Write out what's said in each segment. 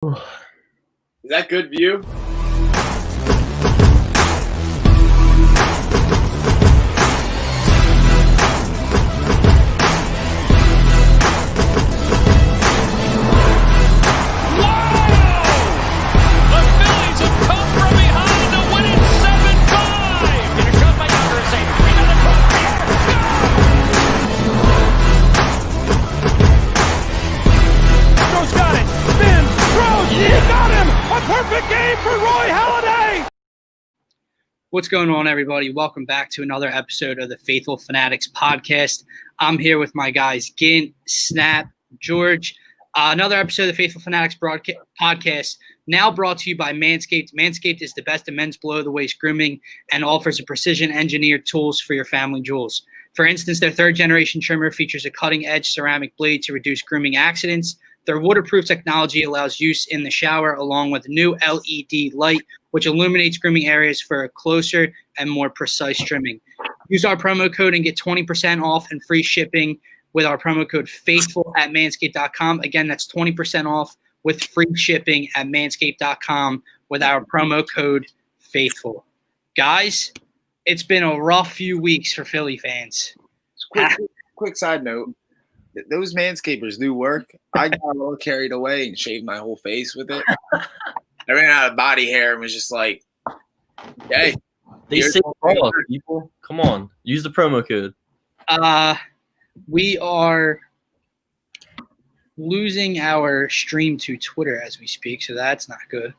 Is that good view? What's going on, everybody? Welcome back to another episode of the Phaithful Phanatics podcast. I'm here with my guys, Gint, Snap, George. Another episode of the Phaithful Phanatics podcast, now brought to you by Manscaped. Manscaped is the best in men's below-the-waist grooming and offers a precision-engineered tools for your family jewels. For instance, their third-generation trimmer features a cutting-edge ceramic blade to reduce grooming accidents. Their waterproof technology allows use in the shower, along with a new LED light, which illuminates grooming areas for a closer and more precise trimming. Use our promo code and get 20% off and free shipping with our promo code Phaithful at manscaped.com. Again, that's 20% off with free shipping at manscaped.com with our promo code Phaithful. Guys, it's been a rough few weeks for Philly fans. Quick side note. Those manscapers do work. I got a little carried away and shaved my whole face with it. I ran out of body hair and was just like, okay. They say all people. Come on. Use the promo code. We are losing our stream to Twitter as we speak, so that's not good.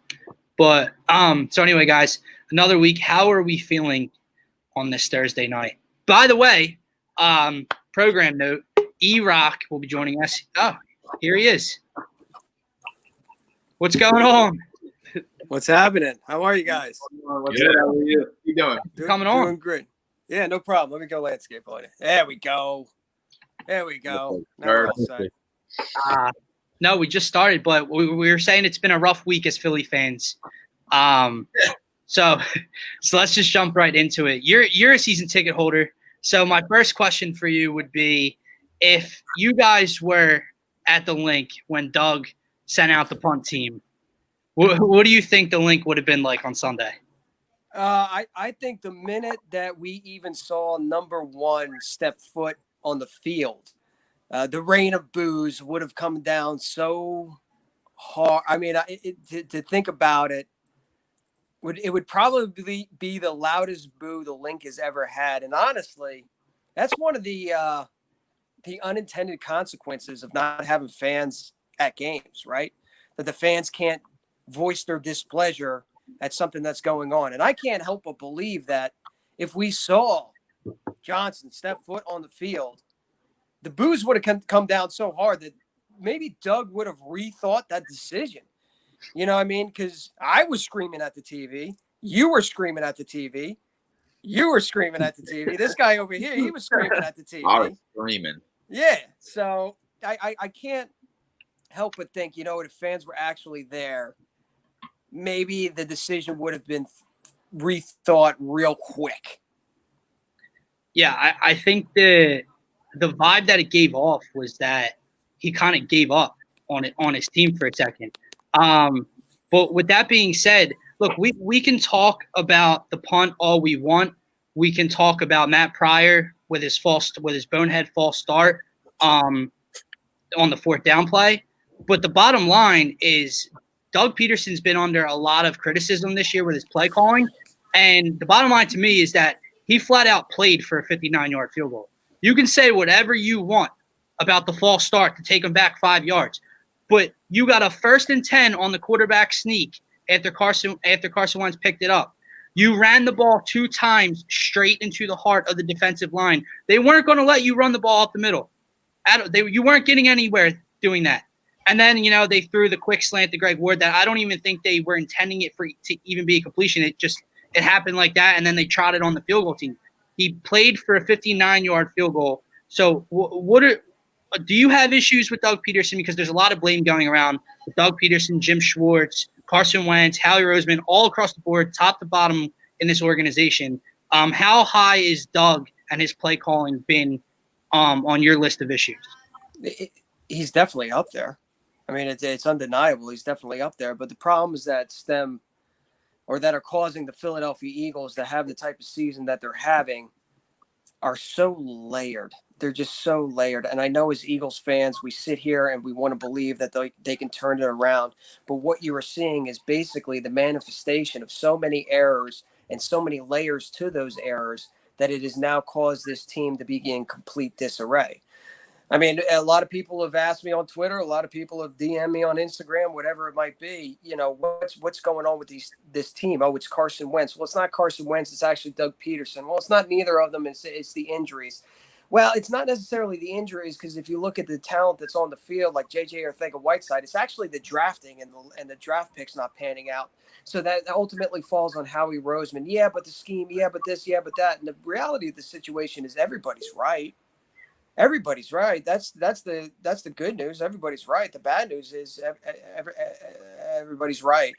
But so anyway, guys, another week. How are we feeling on this Thursday night? By the way, program note, E-Rock will be joining us. Oh, here he is. What's going on? What's happening? How are you guys? What's good? How are you? How you doing? Coming on. Doing great. Yeah, no problem. Let me go landscape on it. There we go. Now we're all set. No, we just started, but we were saying it's been a rough week as Philly fans. So let's just jump right into it. You're a season ticket holder. So my first question for you would be, if you guys were at the link when Doug sent out the punt team, what do you think the link would have been like on Sunday? I think the minute that we even saw number one step foot on the field, the rain of boos would have come down so hard. I mean, to think about it, it would probably be the loudest boo the link has ever had. And honestly, that's one of the unintended consequences of not having fans at games, right? That the fans can't voice their displeasure at something that's going on. And I can't help but believe that if we saw Johnson step foot on the field, the boos would have come down so hard that maybe Doug would have rethought that decision. You know what I mean? Because I was screaming at the TV. You were screaming at the TV. You were screaming at the TV. This guy over here, he was screaming at the TV. I was screaming. Yeah. So I can't help but think, if fans were actually there, maybe the decision would have been rethought real quick. Yeah, I think the vibe that it gave off was that he kind of gave up on his team for a second. But with that being said, look, we can talk about the punt all we want. We can talk about Matt Pryor with his bonehead false start on the fourth down play. But the bottom line is Doug Peterson's been under a lot of criticism this year with his play calling. And the bottom line to me is that he flat out played for a 59-yard field goal. You can say whatever you want about the false start to take him back 5 yards, but you got a 1st and 10 on the quarterback sneak after Carson Wentz picked it up. You ran the ball 2 times straight into the heart of the defensive line. They weren't going to let you run the ball up the middle. You weren't getting anywhere doing that. And then, they threw the quick slant to Greg Ward that I don't even think they were intending it to even be a completion. It happened like that, and then they trotted on the field goal team. He played for a 59-yard field goal. So do you have issues with Doug Peterson? Because there's a lot of blame going around with Doug Peterson, Jim Schwartz, Carson Wentz, Howie Roseman, all across the board, top to bottom in this organization. How high is Doug and his play calling been on your list of issues? He's definitely up there. I mean, it's undeniable. He's definitely up there. But the problems that stem or that are causing the Philadelphia Eagles to have the type of season that they're having are so layered. They're just so layered. And I know as Eagles fans, we sit here and we want to believe that they can turn it around. But what you are seeing is basically the manifestation of so many errors and so many layers to those errors that it has now caused this team to be in complete disarray. I mean, a lot of people have asked me on Twitter. A lot of people have DM'd me on Instagram, whatever it might be. You know, what's going on with this team? Oh, it's Carson Wentz. Well, it's not Carson Wentz. It's actually Doug Peterson. Well, it's not neither of them. It's the injuries. Well, it's not necessarily the injuries because if you look at the talent that's on the field, like J.J. Arcega-Whiteside, it's actually the drafting and the draft picks not panning out. So that ultimately falls on Howie Roseman. Yeah, but the scheme. Yeah, but this. Yeah, but that. And the reality of the situation is everybody's right. Everybody's right. That's the good news. Everybody's right. The bad news is everybody's right.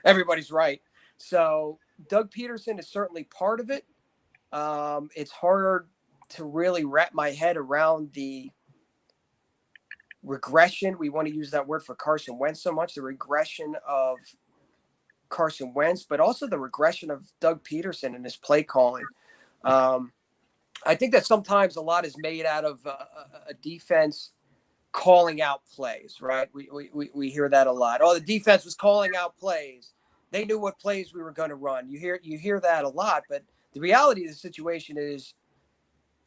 Everybody's right. So Doug Peterson is certainly part of it. It's harder to really wrap my head around the regression. We want to use that word for Carson Wentz so much, the regression of Carson Wentz, but also the regression of Doug Peterson and his play calling. I think that sometimes a lot is made out of a defense calling out plays, right? We hear that a lot. Oh, the defense was calling out plays. They knew what plays we were going to run. You hear that a lot, but the reality of the situation is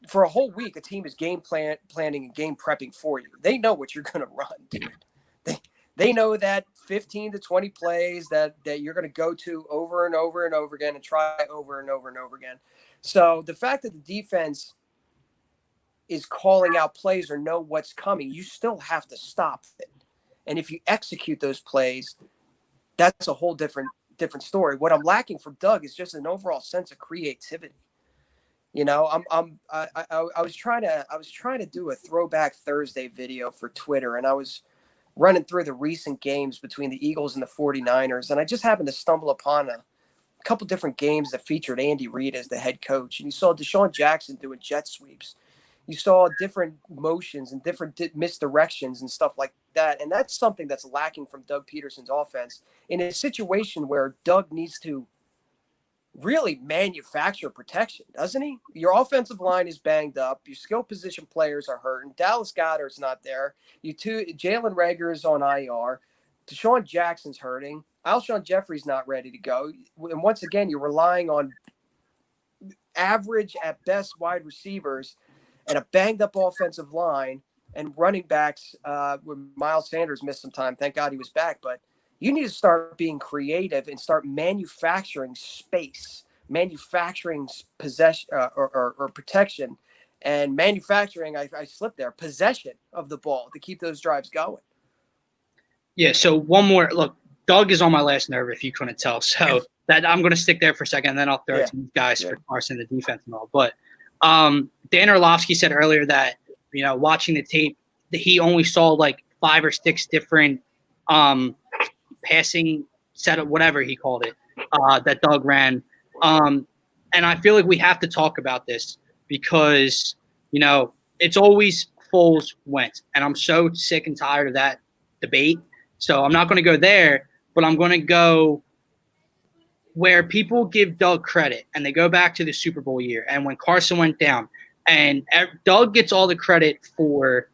for a whole week, a team is game planning and game prepping for you. They know what you're going to run, dude. They know that 15 to 20 plays that you're going to go to over and over and over again and try over and over and over again. So the fact that the defense is calling out plays or know what's coming, you still have to stop it. And if you execute those plays, that's a whole different story. What I'm lacking from Doug is just an overall sense of creativity. You know, I was trying to do a throwback Thursday video for Twitter, and I was running through the recent games between the Eagles and the 49ers, and I just happened to stumble upon a couple different games that featured Andy Reid as the head coach. And you saw Deshaun Jackson doing jet sweeps. You saw different motions and different misdirections and stuff like that. And that's something that's lacking from Doug Peterson's offense in a situation where Doug needs to really manufacture protection, doesn't he? Your offensive line is banged up. Your skill position players are hurting. Dallas Goedert's not there. Jalen Reagor is on IR. Deshaun Jackson's hurting. Alshon Jeffrey's not ready to go. And once again, you're relying on average at best wide receivers and a banged up offensive line and running backs when Miles Sanders missed some time. Thank God he was back. But you need to start being creative and start manufacturing space, manufacturing possession or protection, and manufacturing, I slipped there, possession of the ball to keep those drives going. Yeah, so one more. Look, Doug is on my last nerve, if you couldn't tell. So that I'm going to stick there for a second, and then I'll throw it to you guys for Carson, the defense and all. But Dan Orlovsky said earlier that, you know, watching the tape, that he only saw like 5 or 6 different passing setup, whatever he called it, that Doug ran. And I feel like we have to talk about this because, you know, it's always Foles Wentz. And I'm so sick and tired of that debate. So I'm not going to go there, but I'm going to go where people give Doug credit and they go back to the Super Bowl year and when Carson went down, and Doug gets all the credit for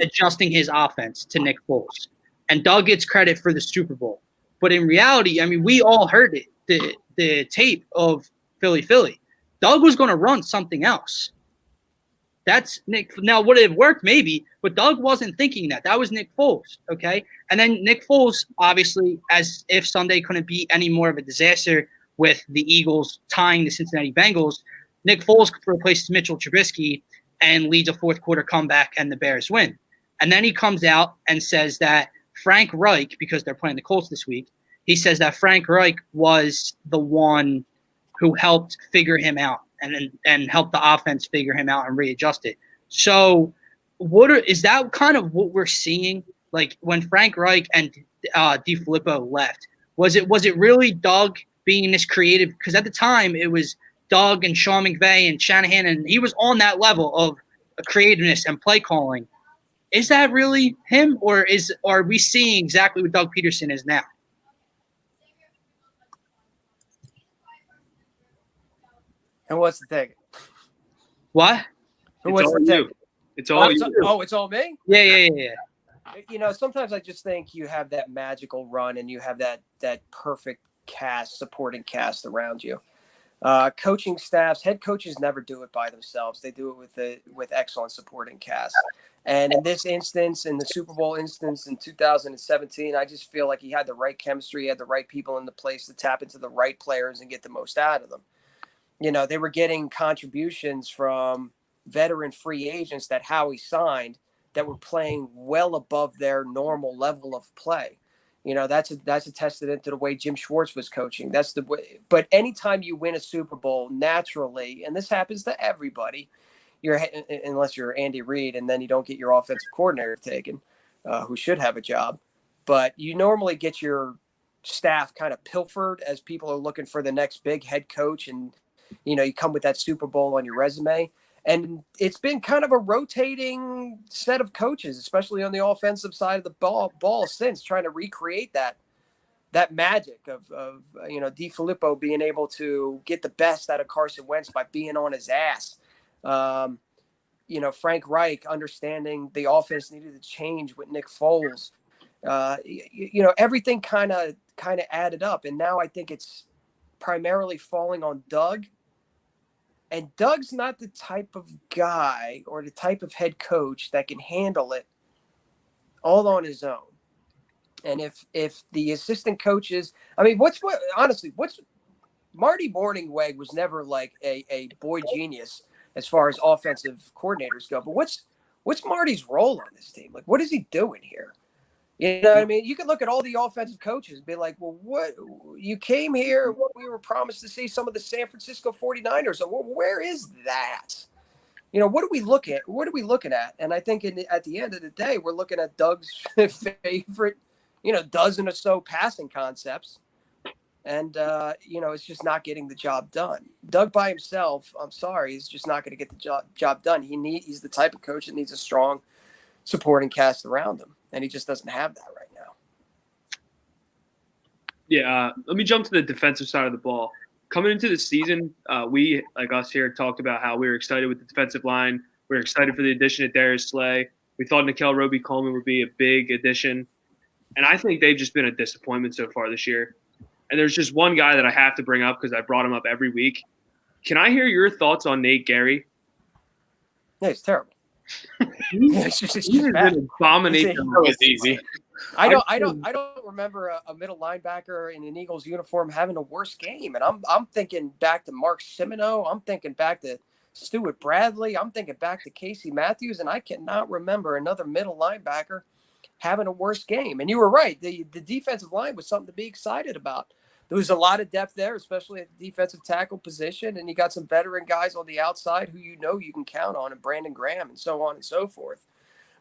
adjusting his offense to Nick Foles. And Doug gets credit for the Super Bowl. But in reality, I mean, we all heard it, the tape of Philly. Doug was going to run something else. That's Nick. Now, would it have worked? Maybe. But Doug wasn't thinking that. That was Nick Foles, okay? And then Nick Foles, obviously, as if Sunday couldn't be any more of a disaster with the Eagles tying the Cincinnati Bengals, Nick Foles replaces Mitchell Trubisky and leads a fourth-quarter comeback, and the Bears win. And then he comes out and says that Frank Reich, because they're playing the Colts this week, he says that Frank Reich was the one who helped figure him out and help the offense figure him out and readjust it. So is that kind of what we're seeing? Like when Frank Reich and DeFilippo left, was it really Doug being this creative? Because at the time it was Doug and Sean McVay and Shanahan, and he was on that level of creativeness and play calling. is that really him, or are we seeing exactly what Doug Peterson is now? And what's the thing? What? What's the thing? It's all you. It's all me? Yeah. Sometimes I just think you have that magical run and you have that perfect supporting cast around you. Coaching staffs, head coaches never do it by themselves. They do it with excellent supporting cast. And in this instance, in the Super Bowl instance in 2017, I just feel like he had the right chemistry, he had the right people in the place to tap into the right players and get the most out of them. They were getting contributions from veteran free agents that Howie signed that were playing well above their normal level of play. That's a testament to the way Jim Schwartz was coaching. That's the way. But anytime you win a Super Bowl, naturally, and this happens to everybody, unless you're Andy Reid, and then you don't get your offensive coordinator taken, who should have a job. But you normally get your staff kind of pilfered as people are looking for the next big head coach, and you come with that Super Bowl on your resume. And it's been kind of a rotating set of coaches, especially on the offensive side of the ball since, trying to recreate that magic of DeFilippo being able to get the best out of Carson Wentz by being on his ass. Frank Reich understanding the offense needed to change with Nick Foles. Everything kind of added up. And now I think it's primarily falling on Doug. And Doug's not the type of guy or the type of head coach that can handle it all on his own. And if the assistant coaches, what's Marty Morningweg was never like a boy genius as far as offensive coordinators go. But what's Marty's role on this team? Like, what is he doing here? You know what I mean? You could look at all the offensive coaches and be like, well, what you came here, we were promised to see some of the San Francisco 49ers. So where is that? What are we looking at? What are we looking at? And I think at the end of the day, we're looking at Doug's favorite, dozen or so passing concepts. And, it's just not getting the job done. Doug by himself, I'm sorry, he's just not going to get the job done. He's the type of coach that needs a strong supporting cast around him. And he just doesn't have that right now. Yeah, let me jump to the defensive side of the ball. Coming into the season, we, like us here, talked about how we were excited with the defensive line. We were excited for the addition of Darius Slay. We thought Nickel Roby-Coleman would be a big addition. And I think they've just been a disappointment so far this year. And there's just one guy that I have to bring up because I brought him up every week. Can I hear your thoughts on Nate Gary? Yeah, he's terrible. He's an abomination. That was easy. I don't remember a middle linebacker in an Eagles uniform having a worse game. And I'm thinking back to Mark Semino. I'm thinking back to Stuart Bradley. I'm thinking back to Casey Matthews, and I cannot remember another middle linebacker having a worse game. And you were right. The defensive line was something to be excited about. There was a lot of depth there, especially at the defensive tackle position. And you got some veteran guys on the outside who you can count on, and Brandon Graham and so on and so forth.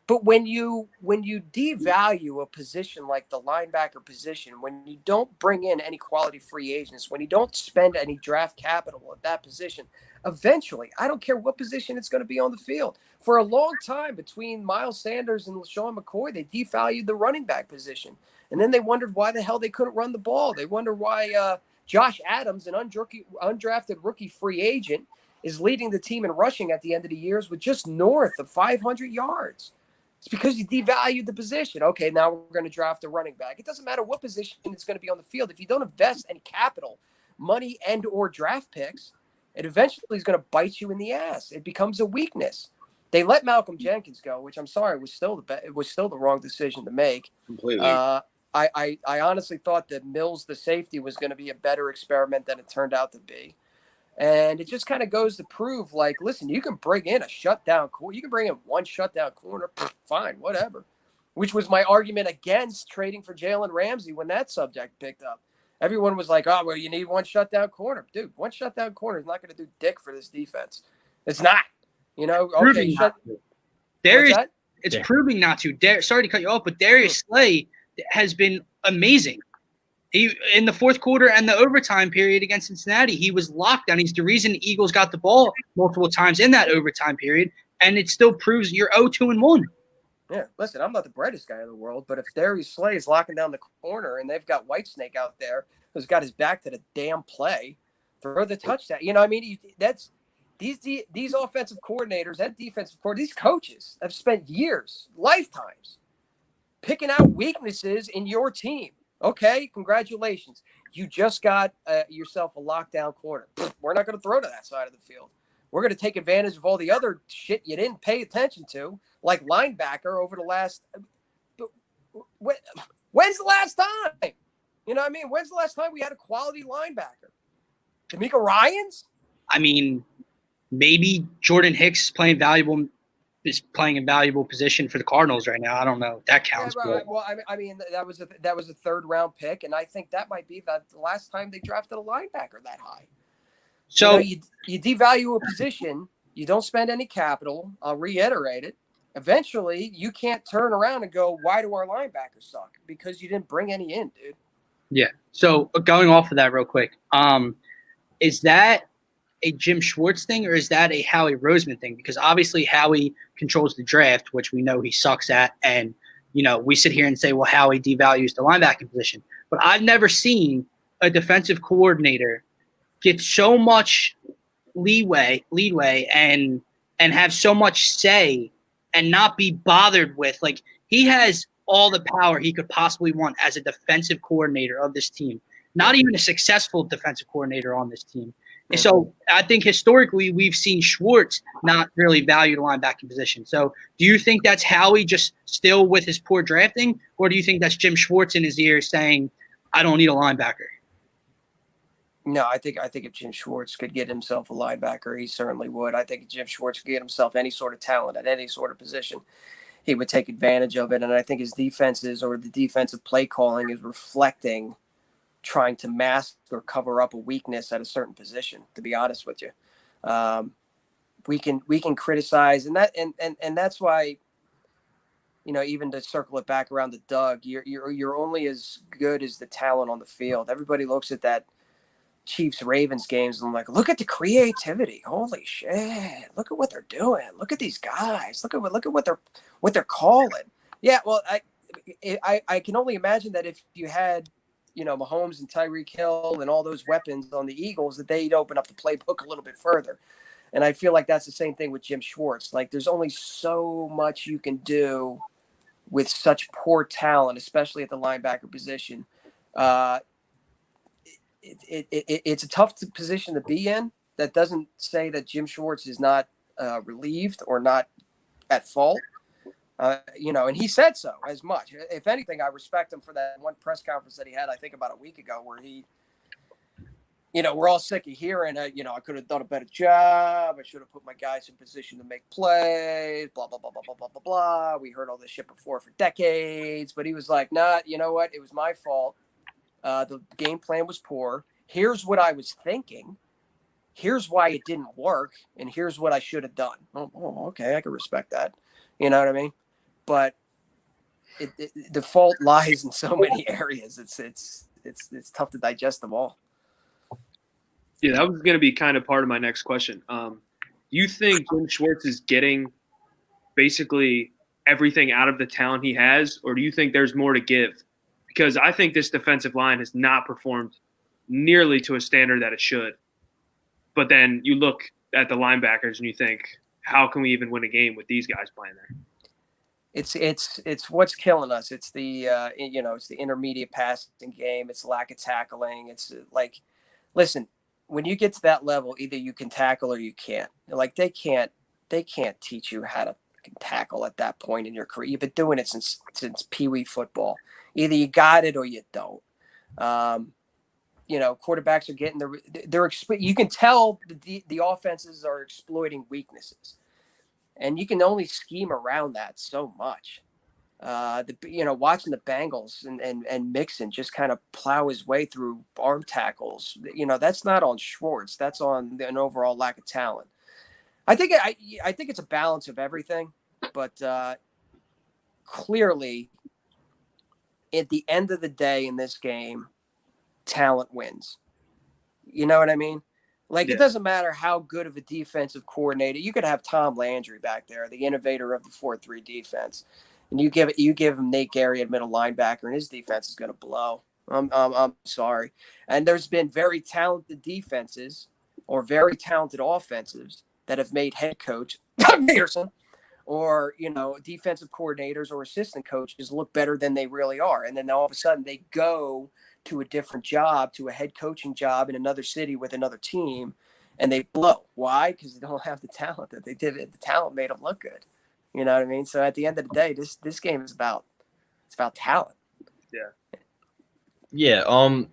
But when you devalue a position like the linebacker position, when you don't bring in any quality free agents, when you don't spend any draft capital at that position, eventually, I don't care what position it's going to be on the field. For a long time between Miles Sanders and LaShawn McCoy, they devalued the running back position. And then they wondered why the hell they couldn't run the ball. They wonder why Josh Adams, an undrafted rookie free agent, is leading the team in rushing at the end of the years with just north of 500 yards. It's because you devalued the position. Okay, now we're going to draft a running back. It doesn't matter what position it's going to be on the field. If you don't invest any capital, money, and or draft picks, it eventually is going to bite you in the ass. It becomes a weakness. They let Malcolm Jenkins go, which I'm sorry was still the wrong decision to make. Completely. I honestly thought that Mills, the safety, was going to be a better experiment than it turned out to be. And it just kind of goes to prove, like, listen, you can bring in a shutdown corner. You can bring in one shutdown corner. Fine, whatever. Which was my argument against trading for Jalen Ramsey when that subject picked up. Everyone was like, oh, well, you need one shutdown corner. Dude, one shutdown corner is not going to do dick for this defense. It's not. Okay. Darius, it's proving not to. Sorry to cut you off, but Darius Slay has been amazing. He in the fourth quarter and the overtime period against Cincinnati, he was locked down. He's the reason the Eagles got the ball multiple times in that overtime period, and it still proves you're 0-2-1. Yeah, listen, I'm not the brightest guy in the world, but if Darius Slay is locking down the corner and they've got Whitesnake out there who's got his back to the damn play, throw the touchdown. You know, I mean, that's these offensive coordinators and defensive coordinators, these coaches have spent years, lifetimes, picking out weaknesses in your team. Okay, congratulations. You just got yourself a lockdown corner. We're not going to throw to that side of the field. We're going to take advantage of all the other shit you didn't pay attention to, like linebacker over the last – when's the last time? You know what I mean? When's the last time we had a quality linebacker? D'Amico Ryans? I mean, maybe Jordan Hicks is playing a valuable position for the Cardinals right now. I don't know if that counts. Yeah, right. Well, I mean, that was a third round pick, and I think that might be the last time they drafted a linebacker that high. So you devalue a position, you don't spend any capital. I'll reiterate it. Eventually, you can't turn around and go, "Why do our linebackers suck?" Because you didn't bring any in, dude. yeah. So going off of that real quick, is that a Jim Schwartz thing or is that a Howie Roseman thing? Because obviously Howie controls the draft, which we know he sucks at, and we sit here and say, well, Howie devalues the linebacking position, but I've never seen a defensive coordinator get so much leeway and have so much say and not be bothered with, like, he has all the power he could possibly want as a defensive coordinator of this team, not even a successful defensive coordinator on this team. And so I think historically we've seen Schwartz not really value the linebacking position. So do you think that's Howie just still with his poor drafting, or do you think that's Jim Schwartz in his ear saying, I don't need a linebacker? No, I think if Jim Schwartz could get himself a linebacker, he certainly would. I think if Jim Schwartz could get himself any sort of talent at any sort of position, he would take advantage of it. And I think his defenses or the defensive play calling is reflecting trying to mask or cover up a weakness at a certain position, to be honest with you. We can criticize, and that's why, even to circle it back around to Doug, you're only as good as the talent on the field. Everybody looks at that Chiefs-Ravens games and I'm like, look at the creativity. Holy shit. Look at what they're doing. Look at these guys. Look at what they're calling. Yeah, well, I can only imagine that if you had Mahomes and Tyreek Hill and all those weapons on the Eagles, that they'd open up the playbook a little bit further. And I feel like that's the same thing with Jim Schwartz. Like, there's only so much you can do with such poor talent, especially at the linebacker position. It's a tough position to be in. That doesn't say that Jim Schwartz is not relieved or not at fault. And he said so as much. If anything, I respect him for that one press conference that he had, I think about a week ago, where he, we're all sick of hearing, I could have done a better job. I should have put my guys in position to make plays, blah, blah, blah, blah, blah, blah, blah, blah. We heard all this shit before for decades. But he was like, nah, you know what? It was my fault. The game plan was poor. Here's what I was thinking. Here's why it didn't work. And here's what I should have done. Oh, okay. I can respect that. You know what I mean? But the fault lies in so many areas. It's tough to digest them all. Yeah, that was going to be kind of part of my next question. Do you think Jim Schwartz is getting basically everything out of the talent he has, or do you think there's more to give? Because I think this defensive line has not performed nearly to a standard that it should. But then you look at the linebackers and you think, how can we even win a game with these guys playing there? It's what's killing us. It's the it's the intermediate passing game. It's lack of tackling. It's like, listen, when you get to that level, either you can tackle or you can't. Like, they can't teach you how to tackle at that point in your career. You've been doing it since Pee-wee football. Either you got it or you don't. Quarterbacks are getting you can tell the offenses are exploiting weaknesses, and you can only scheme around that so much. Watching the Bengals and Mixon just kind of plow his way through arm tackles, that's not on Schwartz. That's on an overall lack of talent. I think it's a balance of everything, but clearly, at the end of the day in this game, talent wins. You know what I mean? Like, It doesn't matter how good of a defensive coordinator. You could have Tom Landry back there, the innovator of the 4-3 defense. and you give him Nate Gary at middle linebacker, and his defense is going to blow. I'm sorry. And there's been very talented defenses or very talented offensives that have made head coach Peterson or, defensive coordinators or assistant coaches look better than they really are. And then all of a sudden they go to a different job, to a head coaching job in another city with another team, and they blow. Why? Because they don't have the talent that they did. The talent made them look good. You know what I mean? So at the end of the day, this game is about talent. Yeah. Yeah.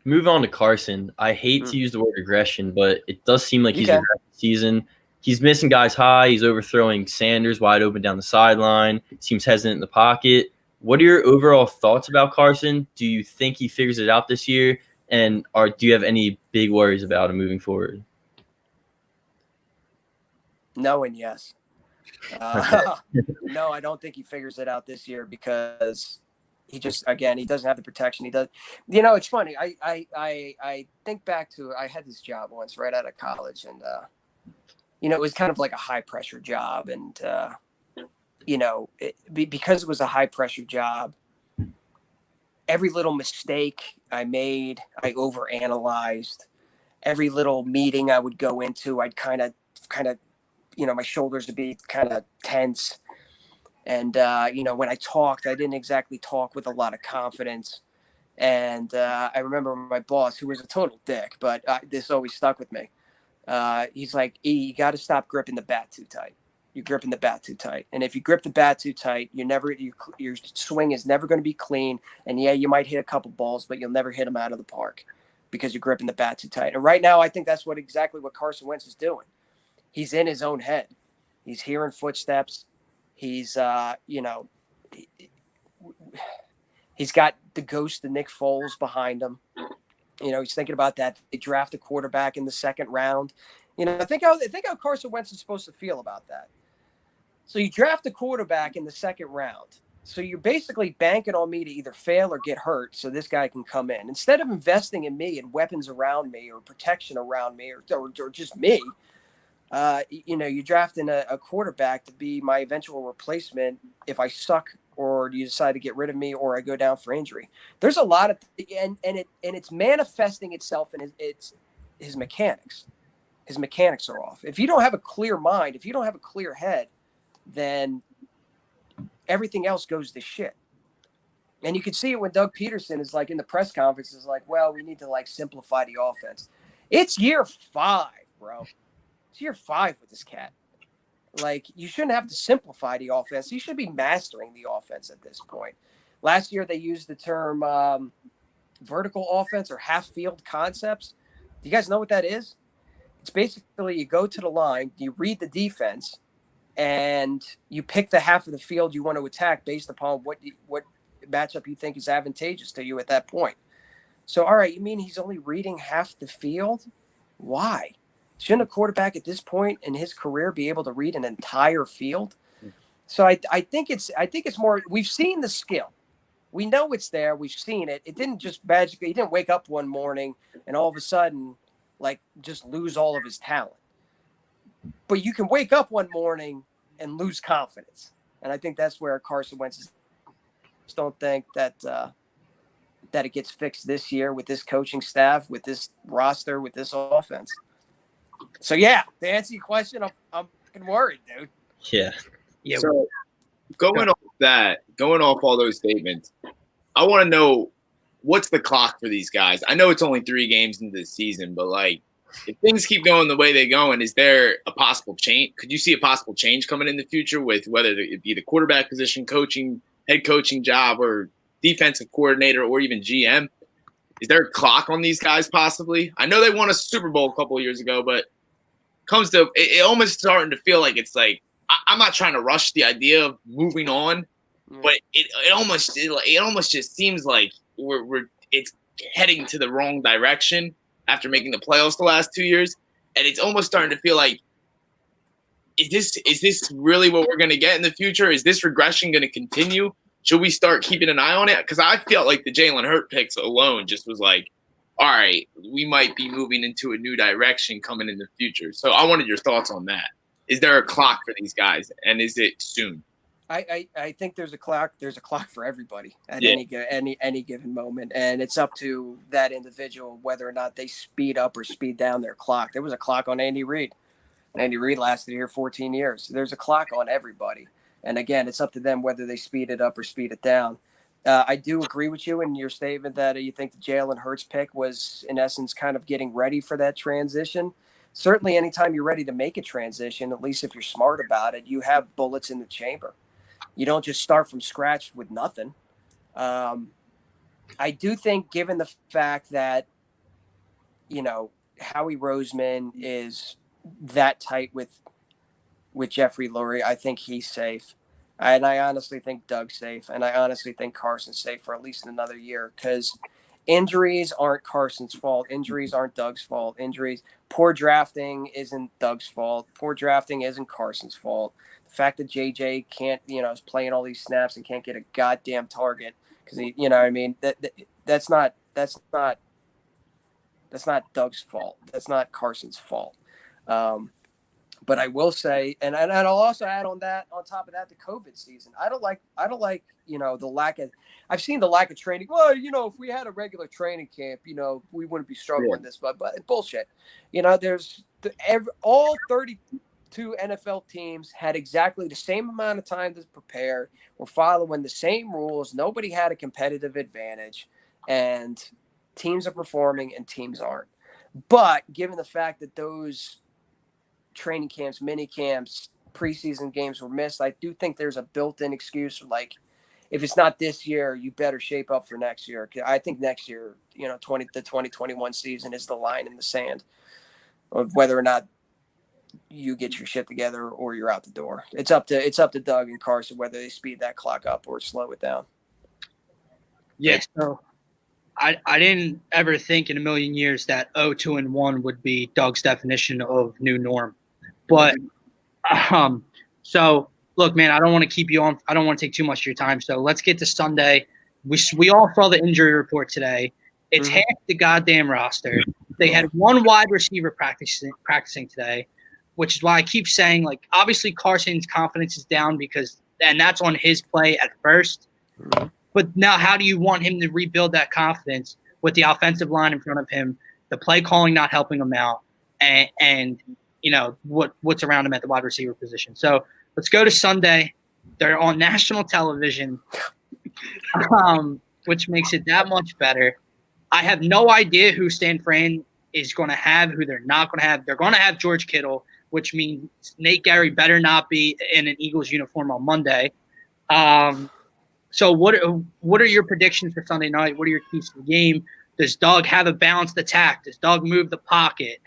Move on to Carson. I hate to use the word regression, but it does seem like he's regressing this season. He's missing guys high. He's overthrowing Sanders wide open down the sideline. Seems hesitant in the pocket. What are your overall thoughts about Carson? Do you think he figures it out this year? And do you have any big worries about him moving forward? No and yes. No, I don't think he figures it out this year because he doesn't have the protection. He does. It's funny. I think back to, I had this job once right out of college, and it was kind of like a high pressure job, and because it was a high pressure job, every little mistake I made, I overanalyzed. Every little meeting I would go into, I'd kind of, my shoulders would be kind of tense. And, when I talked, I didn't exactly talk with a lot of confidence. And I remember my boss, who was a total dick, but this always stuck with me. He's like, E, you got to stop gripping the bat too tight. You're gripping the bat too tight. And if you grip the bat too tight, your swing is never going to be clean. And yeah, you might hit a couple balls, but you'll never hit them out of the park because you're gripping the bat too tight. And right now, I think that's exactly what Carson Wentz is doing. He's in his own head. He's hearing footsteps. He's, he's got the ghost of Nick Foles behind him. He's thinking about that. They draft a quarterback in the second round. I think how Carson Wentz is supposed to feel about that. So you draft a quarterback in the second round. So you're basically banking on me to either fail or get hurt so this guy can come in. Instead of investing in me and weapons around me or protection around me or just me, you're drafting a quarterback to be my eventual replacement if I suck or you decide to get rid of me or I go down for injury. There's a lot of and it's manifesting itself in his mechanics. His mechanics are off. If you don't have a clear mind, if you don't have a clear head, then everything else goes to shit. And you can see it when Doug Peterson is like in the press conference is like, well, we need to like simplify the offense. It's year 5, bro. It's year 5 with this cat. Like, you shouldn't have to simplify the offense. You should be mastering the offense at this point. Last year, they used the term vertical offense or half-field concepts. Do you guys know what that is? It's basically you go to the line, you read the defense, and you pick the half of the field you want to attack based upon what matchup you think is advantageous to you at that point. So, all right, you mean he's only reading half the field? Why? Shouldn't a quarterback at this point in his career be able to read an entire field? So I think it's more, we've seen the skill. We know it's there. We've seen it. It didn't just magically, he didn't wake up one morning and all of a sudden, like, just lose all of his talent. But you can wake up one morning and lose confidence. And I think that's where Carson Wentz is. Just don't think that it gets fixed this year with this coaching staff, with this roster, with this offense. So, yeah, to answer your question, I'm fucking worried, dude. Yeah. So going off all those statements, I want to know what's the clock for these guys. I know it's only 3 games into the season, but like if things keep going the way they're going, is there a possible change? Could you see a possible change coming in the future with whether it be the quarterback position, coaching, head coaching job, or defensive coordinator, or even GM? Is there a clock on these guys possibly? I know they won a Super Bowl a couple of years ago, but comes to it almost starting to feel like it's like I'm not trying to rush the idea of moving on, but it almost just seems like it's heading to the wrong direction after making the playoffs the last 2 years, and it's almost starting to feel like is this really what we're going to get in the future? Is this regression going to continue? Should we start keeping an eye on it? Because I felt like the Jalen Hurts picks alone just was like, all right, we might be moving into a new direction coming in the future. So I wanted your thoughts on that. Is there a clock for these guys, and is it soon? I think there's a clock. There's a clock for everybody at any given moment, and it's up to that individual whether or not they speed up or speed down their clock. There was a clock on Andy Reid. Andy Reid lasted here 14 years. There's a clock on everybody, and again, it's up to them whether they speed it up or speed it down. I do agree with you in your statement that you think the Jalen Hurts pick was, in essence, kind of getting ready for that transition. Certainly, anytime you're ready to make a transition, at least if you're smart about it, you have bullets in the chamber. You don't just start from scratch with nothing. I do think, given the fact that, Howie Roseman is that tight with Jeffrey Lurie, I think he's safe. And I honestly think Doug's safe. And I honestly think Carson's safe for at least another year because injuries aren't Carson's fault. Injuries aren't Doug's fault. Poor drafting isn't Doug's fault. Poor drafting isn't Carson's fault. The fact that JJ can't, is playing all these snaps and can't get a goddamn target because he, that's not Doug's fault. That's not Carson's fault. But I will say, and I'll also add on top of that, the COVID season. I don't like, the lack of. I've seen the lack of training. Well, if we had a regular training camp, we wouldn't be struggling this. But bullshit. There's all 32 NFL teams had exactly the same amount of time to prepare. We're following the same rules. Nobody had a competitive advantage, and teams are performing and teams aren't. But given the fact that those training camps, mini camps, preseason games were missed, I do think there's a built-in excuse like, if it's not this year, you better shape up for next year. I think next year, the 2021 season is the line in the sand of whether or not you get your shit together or you're out the door. It's up to Doug and Carson whether they speed that clock up or slow it down. Yeah, so I didn't ever think in a million years that 0-2-1 would be Doug's definition of new norm. But so look, man, I don't want to keep you on. I don't want to take too much of your time. So let's get to Sunday. We all saw the injury report today. It's half the goddamn roster. They had one wide receiver practicing today, which is why I keep saying, like, obviously Carson's confidence is down and that's on his play at first. But now how do you want him to rebuild that confidence with the offensive line in front of him, the play calling not helping him out, and what's around him at the wide receiver position? So let's go to Sunday. They're on national television, which makes it that much better. I have no idea who Stan Fran is going to have, who they're not going to have. They're going to have George Kittle, which means Nate Gary better not be in an Eagles uniform on Monday. So what are your predictions for Sunday night? What are your keys to the game? Does Doug have a balanced attack? Does Doug move the pocket?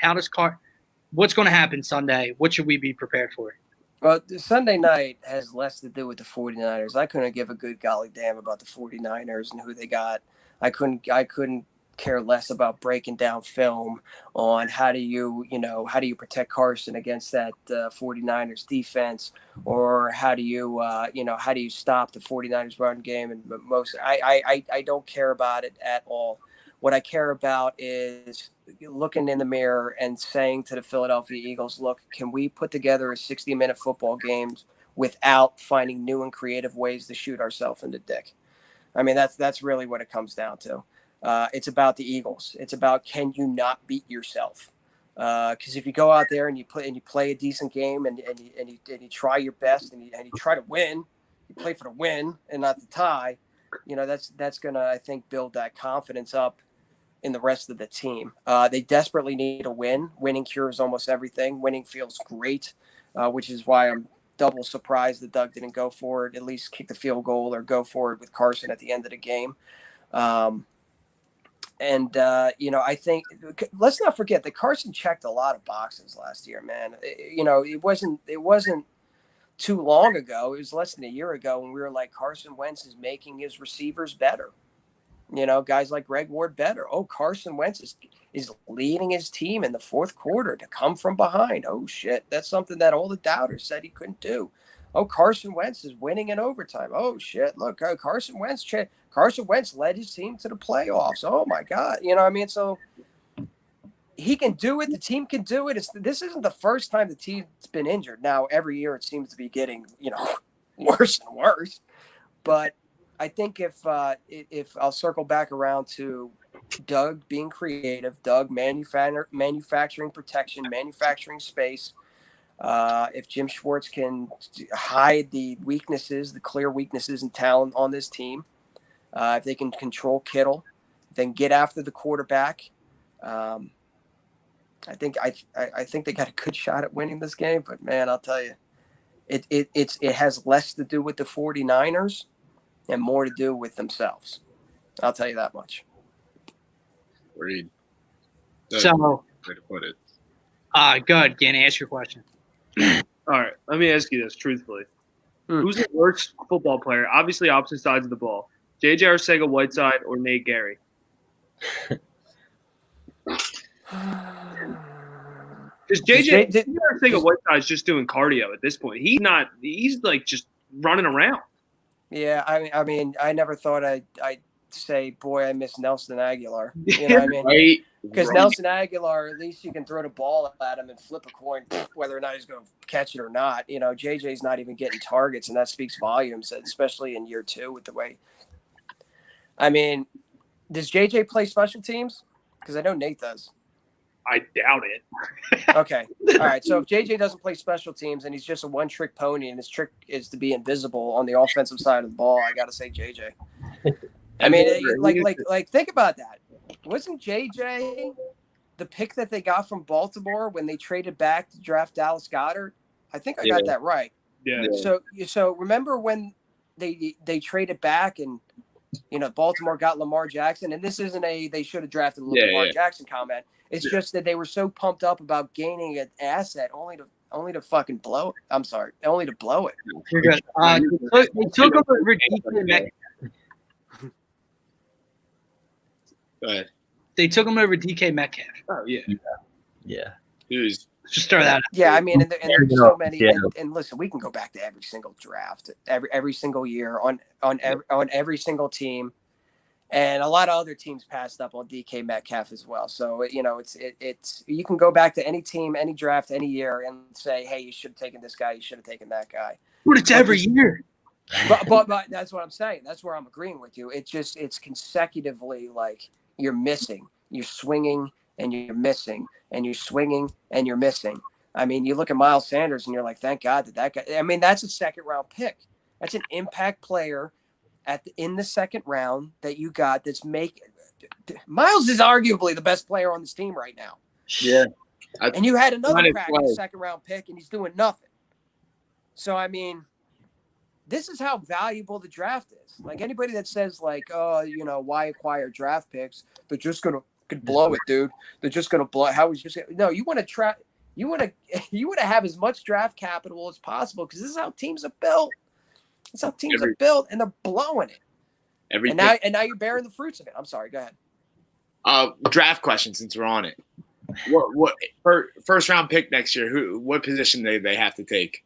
What's going to happen Sunday? What should we be prepared for? Well, Sunday night has less to do with the 49ers. I couldn't give a good golly damn about the 49ers and who they got. I couldn't care less about breaking down film on how do you protect Carson against that 49ers defense, or how do you stop the 49ers run game. And I don't care about it at all. What I care about is looking in the mirror and saying to the Philadelphia Eagles, look, can we put together a 60-minute football game without finding new and creative ways to shoot ourselves in the dick? I mean, that's really what it comes down to. It's about the Eagles. It's about, can you not beat yourself? Because if you go out there and you play a decent game and you try your best and you try to win, you play for the win and not the tie. That's gonna, I think, build that confidence up in the rest of the team. They desperately need a win. Winning cures almost everything. Winning feels great, which is why I'm double surprised that Doug didn't go for it, at least kick the field goal or go for it with Carson at the end of the game. I think let's not forget that Carson checked a lot of boxes last year, man. It wasn't too long ago. It was less than a year ago when we were like, Carson Wentz is making his receivers better. Guys like Greg Ward better. Oh, Carson Wentz is leading his team in the fourth quarter to come from behind. Oh, shit. That's something that all the doubters said he couldn't do. Oh, Carson Wentz is winning in overtime. Oh, shit. Look, Carson Wentz led his team to the playoffs. Oh, my God. So he can do it. The team can do it. This isn't the first time the team's been injured. Now, every year it seems to be getting, worse and worse. But I think if I'll circle back around to Doug being creative, Doug manufacturing protection, manufacturing space. If Jim Schwartz can hide the weaknesses, the clear weaknesses and talent on this team, if they can control Kittle, then get after the quarterback. I think they got a good shot at winning this game. But man, I'll tell you, it has less to do with the 49ers and more to do with themselves. I'll tell you that much. Agreed. So, way to put it. Go ahead, Ganny, ask your question. All right, let me ask you this truthfully. Who's the worst football player? Obviously, opposite sides of the ball. J.J. Arcega-Whiteside or Nate Gary? Because J.J. Arcega-Whiteside is just doing cardio at this point. He's like just running around. Yeah, I mean, I never thought I'd say, boy, I miss Nelson Aguilar. You know what I mean? Right. Because Nelson Aguilar, at least you can throw the ball at him and flip a coin, whether or not he's going to catch it or not. You know, JJ's not even getting targets, and that speaks volumes, especially in year 2 with the way. I mean, does JJ play special teams? Because I know Nate does. I doubt it. Okay. All right. So if JJ doesn't play special teams and he's just a one-trick pony and his trick is to be invisible on the offensive side of the ball, I got to say JJ. I mean, like think about that. Wasn't JJ the pick that they got from Baltimore when they traded back to draft Dallas Goedert? I think I got that right. Yeah. So remember when they traded back and Baltimore got Lamar Jackson, and this isn't they should have drafted Lamar Jackson comment. It's just that they were so pumped up about gaining an asset only to fucking blow it. I'm sorry, only to blow it. You're good. They took him over DK Metcalf. Go ahead. They took him over DK Metcalf. Oh yeah. Yeah. Dude. Just throw that out. Yeah, I mean, and there's so many. And listen, we can go back to every single draft, every single year on every single team, and a lot of other teams passed up on DK Metcalf as well. So it's you can go back to any team, any draft, any year, and say, hey, you should have taken this guy, you should have taken that guy. But it's every year. But that's what I'm saying. That's where I'm agreeing with you. It's consecutively like you're missing, you're swinging, and you're missing, and you're swinging, and you're missing. I mean, you look at Miles Sanders, and you're like, thank God that guy. I mean, that's a second-round pick. That's an impact player in the second round that you got. Miles is arguably the best player on this team right now. Yeah. And you had another crack at the second-round pick, and he's doing nothing. So I mean, this is how valuable the draft is. Like anybody that says like, oh, why acquire draft picks? They're just gonna blow it, dude. They're just gonna blow. How is just no? You want to try. You want to have as much draft capital as possible because this is how teams are built. It's how teams are built, and they're blowing it. And now you're bearing the fruits of it. I'm sorry. Go ahead. Draft question since we're on it. What first round pick next year? What position they have to take?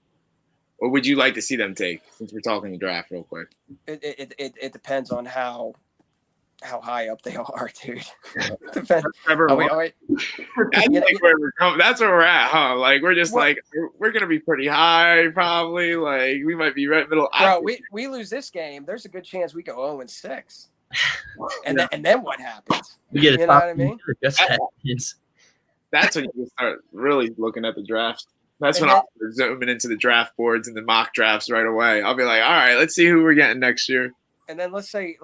Or would you like to see them take? Since we're talking the draft, real quick. It depends on how high up they are, dude. Depends. That's where we're at, huh? Like we're just we're gonna be pretty high, probably. Like we might be right middle. Bro, we lose this game, there's a good chance we go 0-6. And then what happens? You know what I mean? That's when you start really looking at the draft. That's when I'll start zooming into the draft boards and the mock drafts right away. I'll be like, all right, let's see who we're getting next year. And then let's say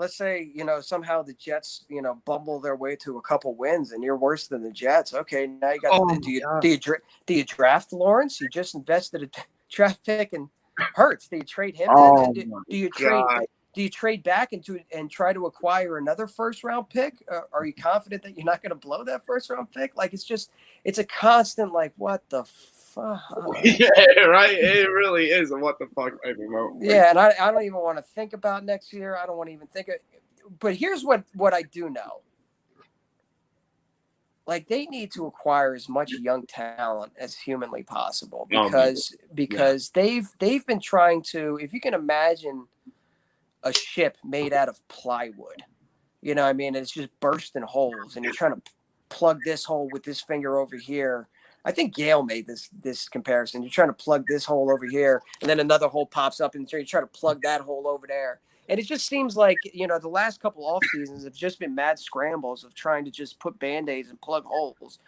somehow the Jets bumble their way to a couple wins and you're worse than the Jets. Okay, now you got do you draft Lawrence? You just invested a draft pick and Hurts. Do you trade him? Do you trade back and try to acquire another first round pick? Are you confident that you're not going to blow that first round pick? Like it's a constant like what the fuck. Yeah, right. It really is a what the fuck type of moment. Yeah, and I don't even want to think about next year. I don't want to even think of. But here's what I do know. Like they need to acquire as much young talent as humanly possible because they've been trying to. If you can imagine a ship made out of plywood, you know what I mean? It's just bursting holes, and you're trying to plug this hole with this finger over here. I think Gale made this comparison. You're trying to plug this hole over here, and then another hole pops up, and you're trying to plug that hole over there. And it just seems like, the last couple off seasons have just been mad scrambles of trying to just put Band-Aids and plug holes.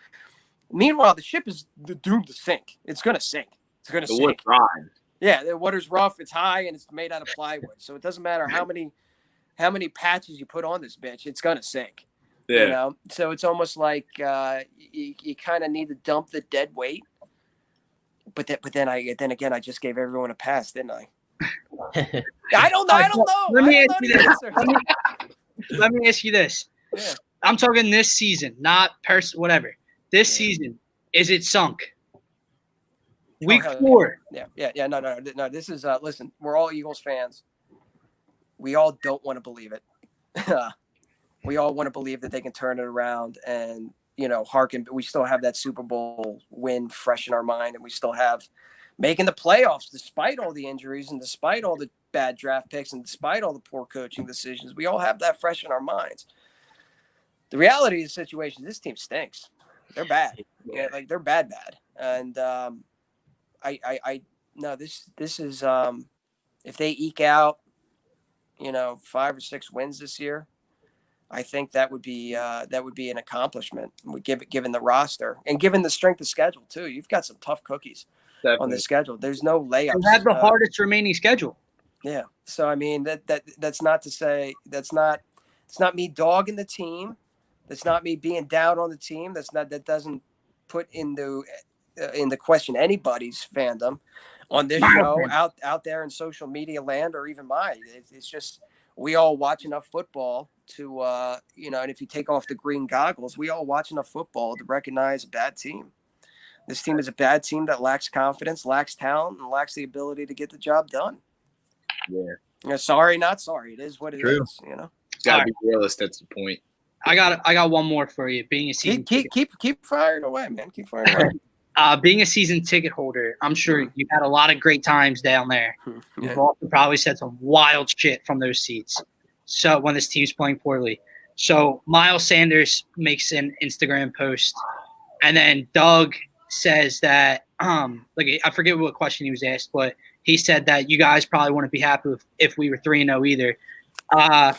Meanwhile, the ship is doomed to sink. It's going to sink. It's going to sink. wood's dry. Yeah, the water's rough. It's high, and it's made out of plywood. So it doesn't matter how many patches you put on this bitch. It's going to sink. Yeah. So it's almost like you kind of need to dump the dead weight. But then again, I just gave everyone a pass, didn't I? I don't know. Let me ask you this. Let me ask you this. Yeah. I'm talking this season, not whatever. This season, is it sunk? Week 4. Yeah. No. This is listen. We're all Eagles fans. We all don't want to believe it. We all want to believe that they can turn it around and hearken. But we still have that Super Bowl win fresh in our mind, and we still have making the playoffs despite all the injuries and despite all the bad draft picks and despite all the poor coaching decisions. We all have that fresh in our minds. The reality of the situation, this team stinks. They're bad. Yeah, like they're bad. And this is if they eke out, 5 or 6 wins this year, I think that would be an accomplishment. Given the roster and given the strength of schedule too. You've got some tough cookies. Definitely. On the schedule. There's no layups. They have the hardest remaining schedule. Yeah. So I mean that's not to say it's not me dogging the team. That's not me being down on the team. That doesn't put into question anybody's fandom on this show out there in social media land or even mine. It's just we all watch enough football to and if you take off the green goggles, we all watch enough football to recognize a bad team. This team is a bad team that lacks confidence, lacks talent, and lacks the ability to get the job done. Yeah. Sorry, not sorry. It is what it is. Gotta be realist. That's the point. I got one more for you. Being a season keep firing away, man. Keep firing away. Being a season ticket holder, I'm sure you've had a lot of great times down there. You've also probably said some wild shit from those seats. So when this team's playing poorly. So Miles Sanders makes an Instagram post, and then Doug says that I forget what question he was asked, but he said that you guys probably wouldn't be happy if we were 3-0 either. How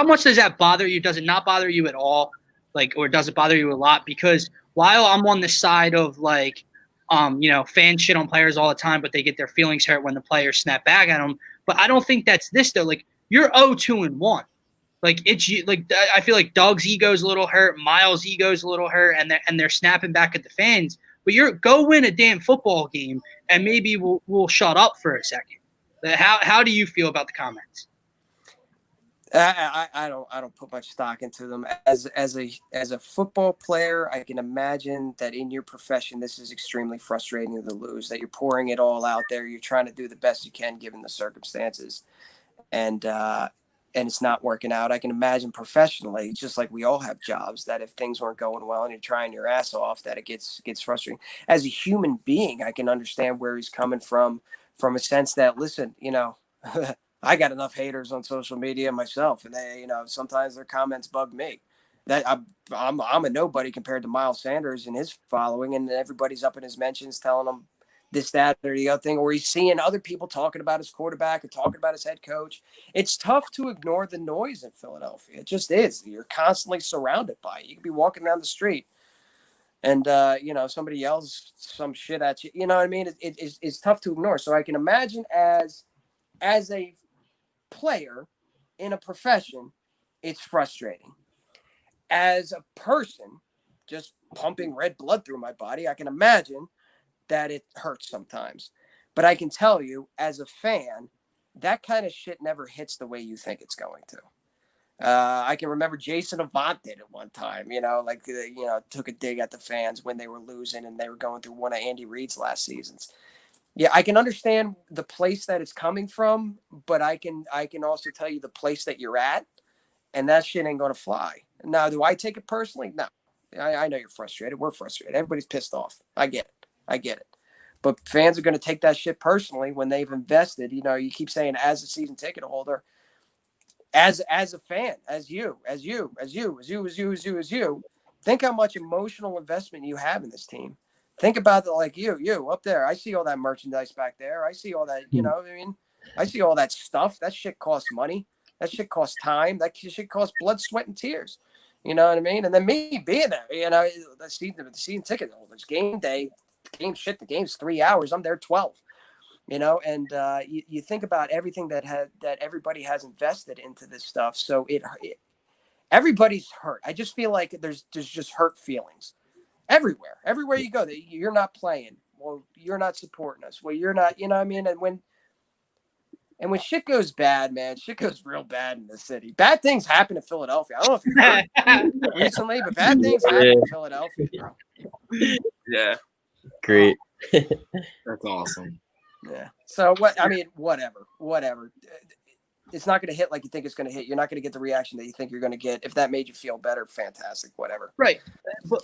much does that bother you? Does it not bother you at all? Or does it bother you a lot? Because while I'm on the side of fans shit on players all the time, but they get their feelings hurt when the players snap back at them. But I don't think that's this though. You're 0-2-1. I feel like Doug's ego's a little hurt, Miles' ego's a little hurt, and they're snapping back at the fans. But go win a damn football game, and maybe we'll shut up for a second. How do you feel about the comments? I don't put much stock into them. As a football player, I can imagine that in your profession, this is extremely frustrating to lose. That you're pouring it all out there. You're trying to do the best you can given the circumstances, and it's not working out. I can imagine professionally, just like we all have jobs, that if things weren't going well and you're trying your ass off, that it gets frustrating. As a human being, I can understand where he's coming from a sense that, listen, I got enough haters on social media myself, and they, sometimes their comments bug me. That I'm a nobody compared to Miles Sanders and his following, and everybody's up in his mentions telling him this, that, or the other thing, or he's seeing other people talking about his quarterback and talking about his head coach. It's tough to ignore the noise in Philadelphia. It just is. You're constantly surrounded by it. You could be walking down the street and, somebody yells some shit at you. You know what I mean? It's tough to ignore. So I can imagine as a player in a profession, it's frustrating. As a person, just pumping red blood through my body, I can imagine that it hurts sometimes. But I can tell you, as a fan, that kind of shit never hits the way you think it's going to. I can remember Jason Avant did it one time, took a dig at the fans when they were losing and they were going through one of Andy Reid's last seasons. Yeah, I can understand the place that it's coming from, but I can also tell you the place that you're at, and that shit ain't going to fly. Now, do I take it personally? No. I know you're frustrated. We're frustrated. Everybody's pissed off. I get it. But fans are going to take that shit personally when they've invested. You keep saying as a season ticket holder, as a fan, as you, Think how much emotional investment you have in this team. Think about it, like you up there. I see all that merchandise back there. I see all that, I see all that stuff. That shit costs money. That shit costs time. That shit costs blood, sweat, and tears. You know what I mean? And then me being there, the season ticket holders, game day, the game's 3 hours. I'm there 12. And you think about everything that everybody has invested into this stuff. So everybody's hurt. I just feel like there's just hurt feelings everywhere you go. You're not playing. Well, you're not supporting us. Well, you're not, you know what I mean? And when shit goes bad, man, shit goes real bad in the city. Bad things happen in Philadelphia. I don't know if you've heard recently, but bad things happen in Philadelphia, bro. Yeah. Great. That's awesome. Yeah. So whatever. It's not going to hit like you think it's going to hit. You're not going to get the reaction that you think you're going to get. If that made you feel better, fantastic, whatever. Right. But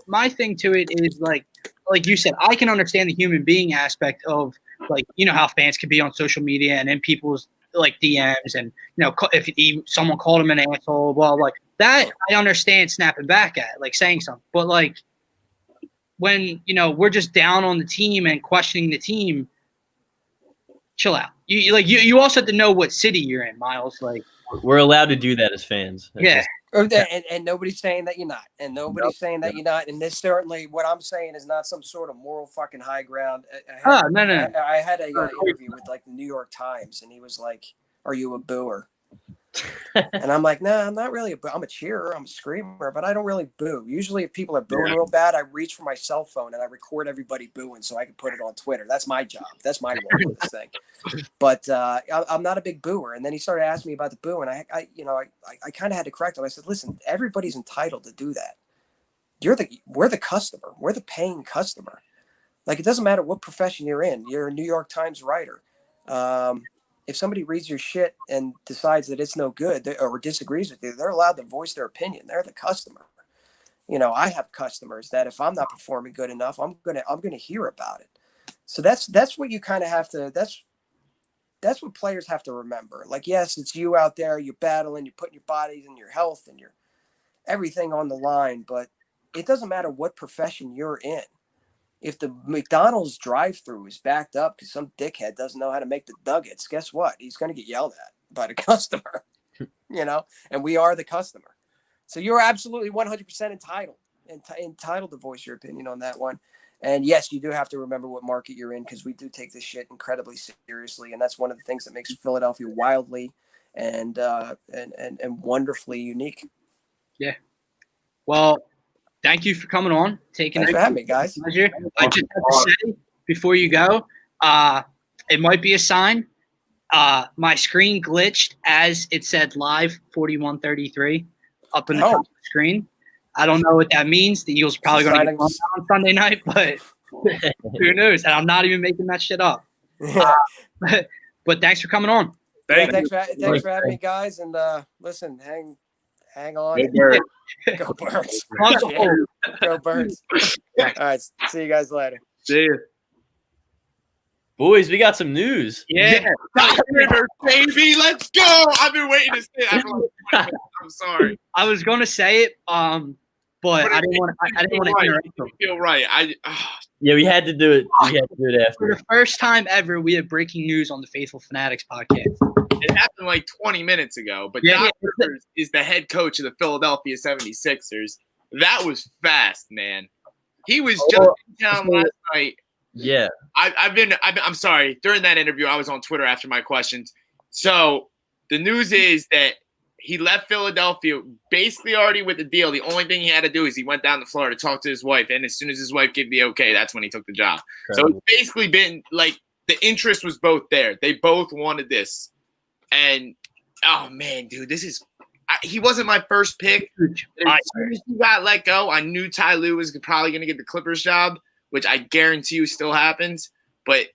my thing to it is like you said, I can understand the human being aspect of how fans can be on social media and in people's DMs and, if someone called him an asshole, well, that I understand snapping back at, saying something. But when, we're just down on the team and questioning the team, chill out. You also have to know what city you're in, Miles. We're allowed to do that as fans. Yeah. And nobody's saying that you're not. And nobody's saying that you're not. And this certainly, what I'm saying is not some sort of moral fucking high ground. No. I had an interview with the New York Times, and he was like, "Are you a booer?" And I'm like, "Nah, I'm not really a boo. I'm a cheerer. I'm a screamer, but I don't really boo. Usually if people are booing real bad, I reach for my cell phone and I record everybody booing so I can put it on Twitter. That's my job. That's my role with this thing. But I'm not a big booer." And then he started asking me about the boo, and I kind of had to correct him. I said, "Listen, everybody's entitled to do that. We're the customer. We're the paying customer. It doesn't matter what profession you're in. You're a New York Times writer. If somebody reads your shit and decides that it's no good or disagrees with you, they're allowed to voice their opinion. They're the customer. I have customers that if I'm not performing good enough, I'm gonna hear about it. So that's what you kind of have to. That's what players have to remember. Yes, it's you out there. You're battling. You're putting your bodies and your health and your everything on the line. But it doesn't matter what profession you're in. If the McDonald's drive-through is backed up because some dickhead doesn't know how to make the nuggets, guess what? He's going to get yelled at by the customer, and we are the customer. So you're absolutely 100% entitled to voice your opinion on that one. And yes, you do have to remember what market you're in, because we do take this shit incredibly seriously. And that's one of the things that makes Philadelphia wildly and wonderfully unique. Yeah. Well, thank you for coming on. Thanks for having me, guys. Pleasure. I just have to say before you go, it might be a sign. My screen glitched as it said live 4133 up in the top of the screen. I don't know what that means. The Eagles are probably going to get on Sunday night, but who knows? And I'm not even making that shit up. But thanks for coming on. Thanks for having me, guys. And listen, hang on. Go Birds. Go Birds. All right. See you guys later. See you. Boys, we got some news. Yeah. Baby, let's go. I've been waiting to say it. I'm sorry. I was going to say it, but I didn't want to interrupt you. Feel right. Yeah, we had to do it. We had to do it after. For the first time ever, we have breaking news on the Phaithful Phanatics podcast. It happened 20 minutes ago, but Doc Rivers is the head coach of the Philadelphia 76ers. That was fast, man. He was just in town last night. Yeah. I'm sorry. During that interview, I was on Twitter after my questions. So the news is that he left Philadelphia basically already with the deal. The only thing he had to do is he went down to Florida to talk to his wife, and as soon as his wife gave the okay, that's when he took the job. So it's basically been the interest was both there. They both wanted this. And, oh, man, dude, he wasn't my first pick. As soon as he got let go, I knew Ty Lue was probably going to get the Clippers job, which I guarantee you still happens. But,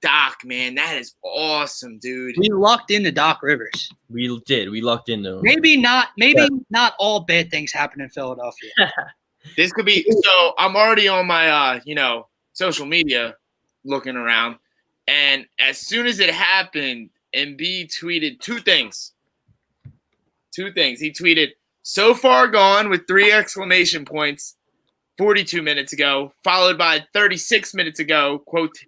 Doc, man, that is awesome, dude. We lucked into Doc Rivers. We did. We lucked into him. Maybe not all bad things happen in Philadelphia. This could be – so I'm already on my, social media looking around. And as soon as it happened, Embiid tweeted two things. He tweeted, So far gone with 3 exclamation points 42 minutes ago, followed by 36 minutes ago, quote,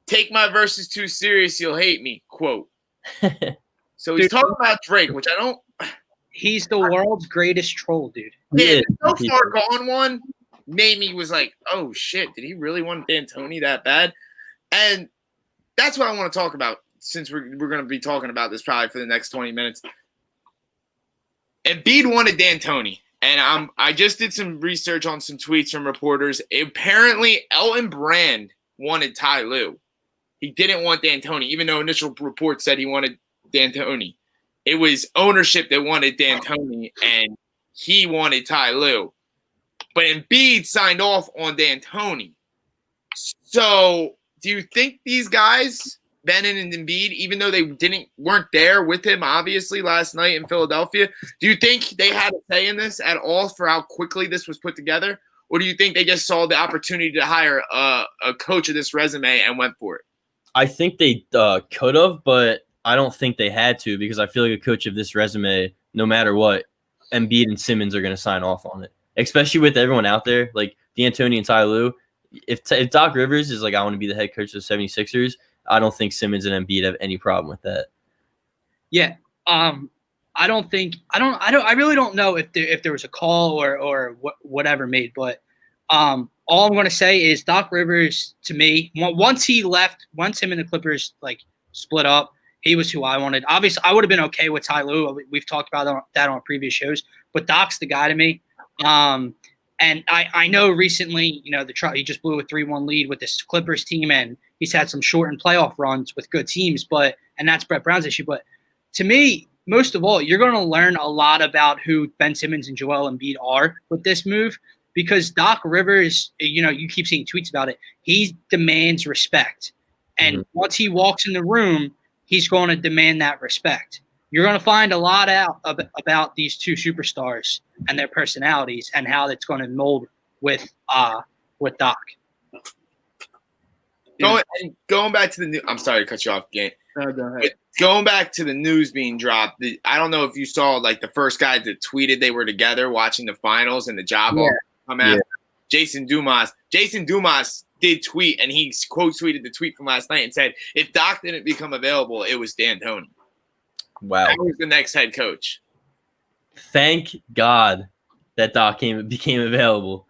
take my verses too serious, you'll hate me, quote. So he's talking about Drake, which I don't. He's the world's greatest troll, dude. Yeah, so far gone one made me was like, oh shit, did he really want D'Antoni that bad? And that's what I want to talk about since we're going to be talking about this probably for the next 20 minutes. Embiid wanted D'Antoni, and I just did some research on some tweets from reporters. Apparently, Elton Brand wanted Ty Lue. He didn't want D'Antoni, even though initial reports said he wanted D'Antoni. It was ownership that wanted D'Antoni, and he wanted Ty Lue. But Embiid signed off on D'Antoni. So, do you think these guys, Bennett and Embiid, even though they weren't there with him, obviously, last night in Philadelphia, do you think they had a say in this at all for how quickly this was put together? Or do you think they just saw the opportunity to hire a coach of this resume and went for it? I think they could have, but I don't think they had to because I feel like a coach of this resume, no matter what, Embiid and Simmons are going to sign off on it, especially with everyone out there, like D'Antoni and Ty Lue. If Doc Rivers is like, I want to be the head coach of the 76ers, I don't think Simmons and Embiid have any problem with that. Yeah. I really don't know if there was a call or whatever made, but all I'm going to say is Doc Rivers, to me, once him and the Clippers like split up, he was who I wanted. Obviously, I would have been okay with Ty Lue. We've talked about that on previous shows, but Doc's the guy to me. And I know recently, he just blew a 3-1 lead with this Clippers team, and he's had some shortened playoff runs with good teams, and that's Brett Brown's issue. But to me, most of all, you're going to learn a lot about who Ben Simmons and Joel Embiid are with this move because Doc Rivers, you keep seeing tweets about it. He demands respect. And once he walks in the room, he's going to demand that respect. You're going to find a lot out about these two superstars and their personalities and how it's going to mold with Doc. Going back to the news, I'm sorry to cut you off, Gant. No, go ahead. Going back to the news being dropped, I don't know if you saw like the first guy that tweeted they were together watching the finals and the job offer come out. Jason Dumas. Jason Dumas did tweet, and he quote tweeted the tweet from last night and said, "If Doc didn't become available, it was D'Antoni." Wow, that was the next head coach. Thank God that Doc became available.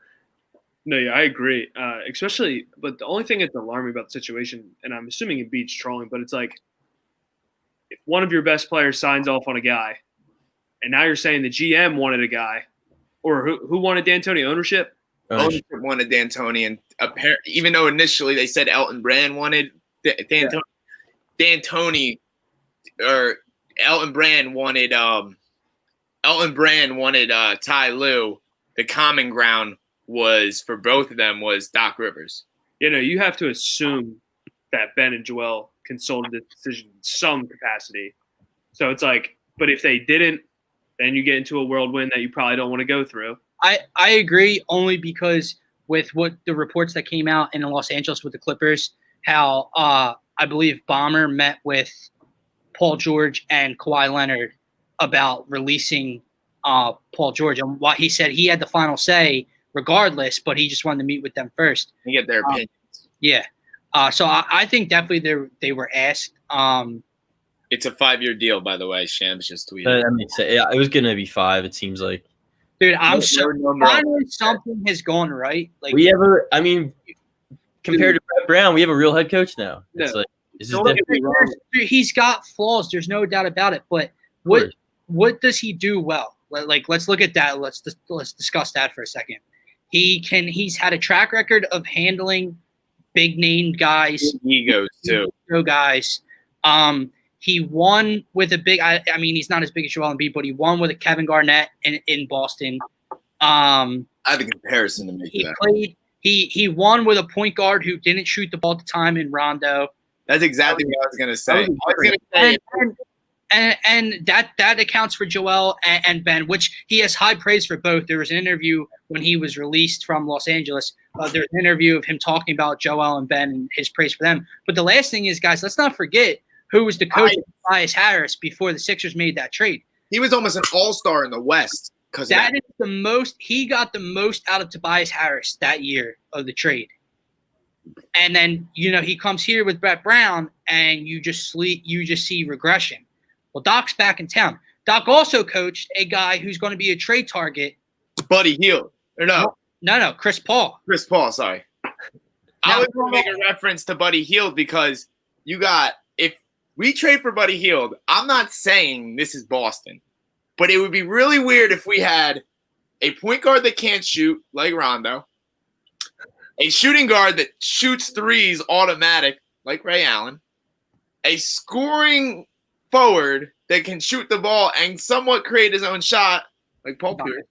No, yeah, I agree. Especially, but the only thing that's alarming about the situation, and I'm assuming Embiid's trolling, but it's like if one of your best players signs off on a guy, and now you're saying the GM wanted a guy, or who wanted D'Antoni? Ownership wanted D'Antoni, and apparently, even though initially they said Elton Brand wanted D'Antoni, D'Antoni or Elton Brand wanted Ty Lue. The common ground was for both of them was Doc Rivers. You have to assume that Ben and Joel consulted this decision in some capacity. So it's like, but if they didn't, then you get into a whirlwind that you probably don't want to go through. I agree only because with what the reports that came out in Los Angeles with the Clippers, how I believe Ballmer met with Paul George and Kawhi Leonard about releasing Paul George, and why he said he had the final say regardless, but he just wanted to meet with them first and get their opinions. So I think definitely they were asked. It's a 5-year deal, by the way. Shams just tweeted. It was gonna be 5. It seems like. Dude, I'm so finally something has gone right. Like compared to Brett Brown, we have a real head coach now. It's like this is he's got flaws. There's no doubt about it. But what does he do well? Like let's look at that. Let's discuss that for a second. He's had a track record of handling big name guys, egos too. Guys. He won with a big. I mean, he's not as big as Joel Embiid, but he won with a Kevin Garnett in Boston. I have a comparison to make that. He won with a point guard who didn't shoot the ball at the time in Rondo. That's exactly what I was going to say. And that accounts for Joel and Ben, which he has high praise for both. There was an interview when he was released from Los Angeles. There's an interview of him talking about Joel and Ben and his praise for them. But the last thing is, guys, let's not forget who was the coach of Tobias Harris before the Sixers made that trade. He was almost an all-star in the West because that is the most he got the most out of Tobias Harris that year of the trade. And then, he comes here with Brett Brown and you just see regression. Well, Doc's back in town. Doc also coached a guy who's going to be a trade target. Buddy Hield. Or no. No, Chris Paul. Chris Paul, sorry. I was going to make a reference to Buddy Hield because if we trade for Buddy Hield, I'm not saying this is Boston, but it would be really weird if we had a point guard that can't shoot like Rondo, a shooting guard that shoots threes automatic like Ray Allen, a scoring forward that can shoot the ball and somewhat create his own shot like Paul Pierce,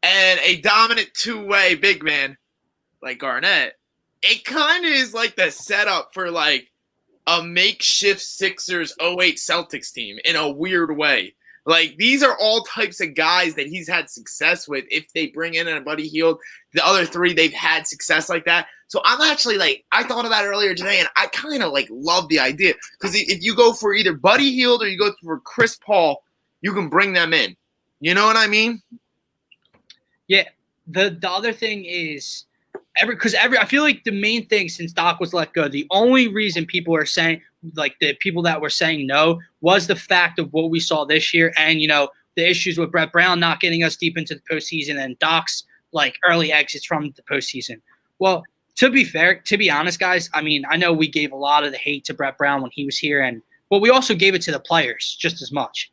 and a dominant two-way big man like Garnett. It kind of is like the setup for like a makeshift Sixers 08 Celtics team in a weird way. Like, these are all types of guys that he's had success with. If they bring in a Buddy Hield, the other three, they've had success like that. So I'm actually I thought about it earlier today, and I kind of love the idea. Because if you go for either Buddy Hield or you go for Chris Paul, you can bring them in. You know what I mean? Yeah. The other thing is, I feel like the main thing since Doc was let go, the only reason people are saying, the people that were saying no, was the fact of what we saw this year and, the issues with Brett Brown not getting us deep into the postseason and Doc's, early exits from the postseason. Well, to be honest, guys, I mean, I know we gave a lot of the hate to Brett Brown when he was here, but we also gave it to the players just as much.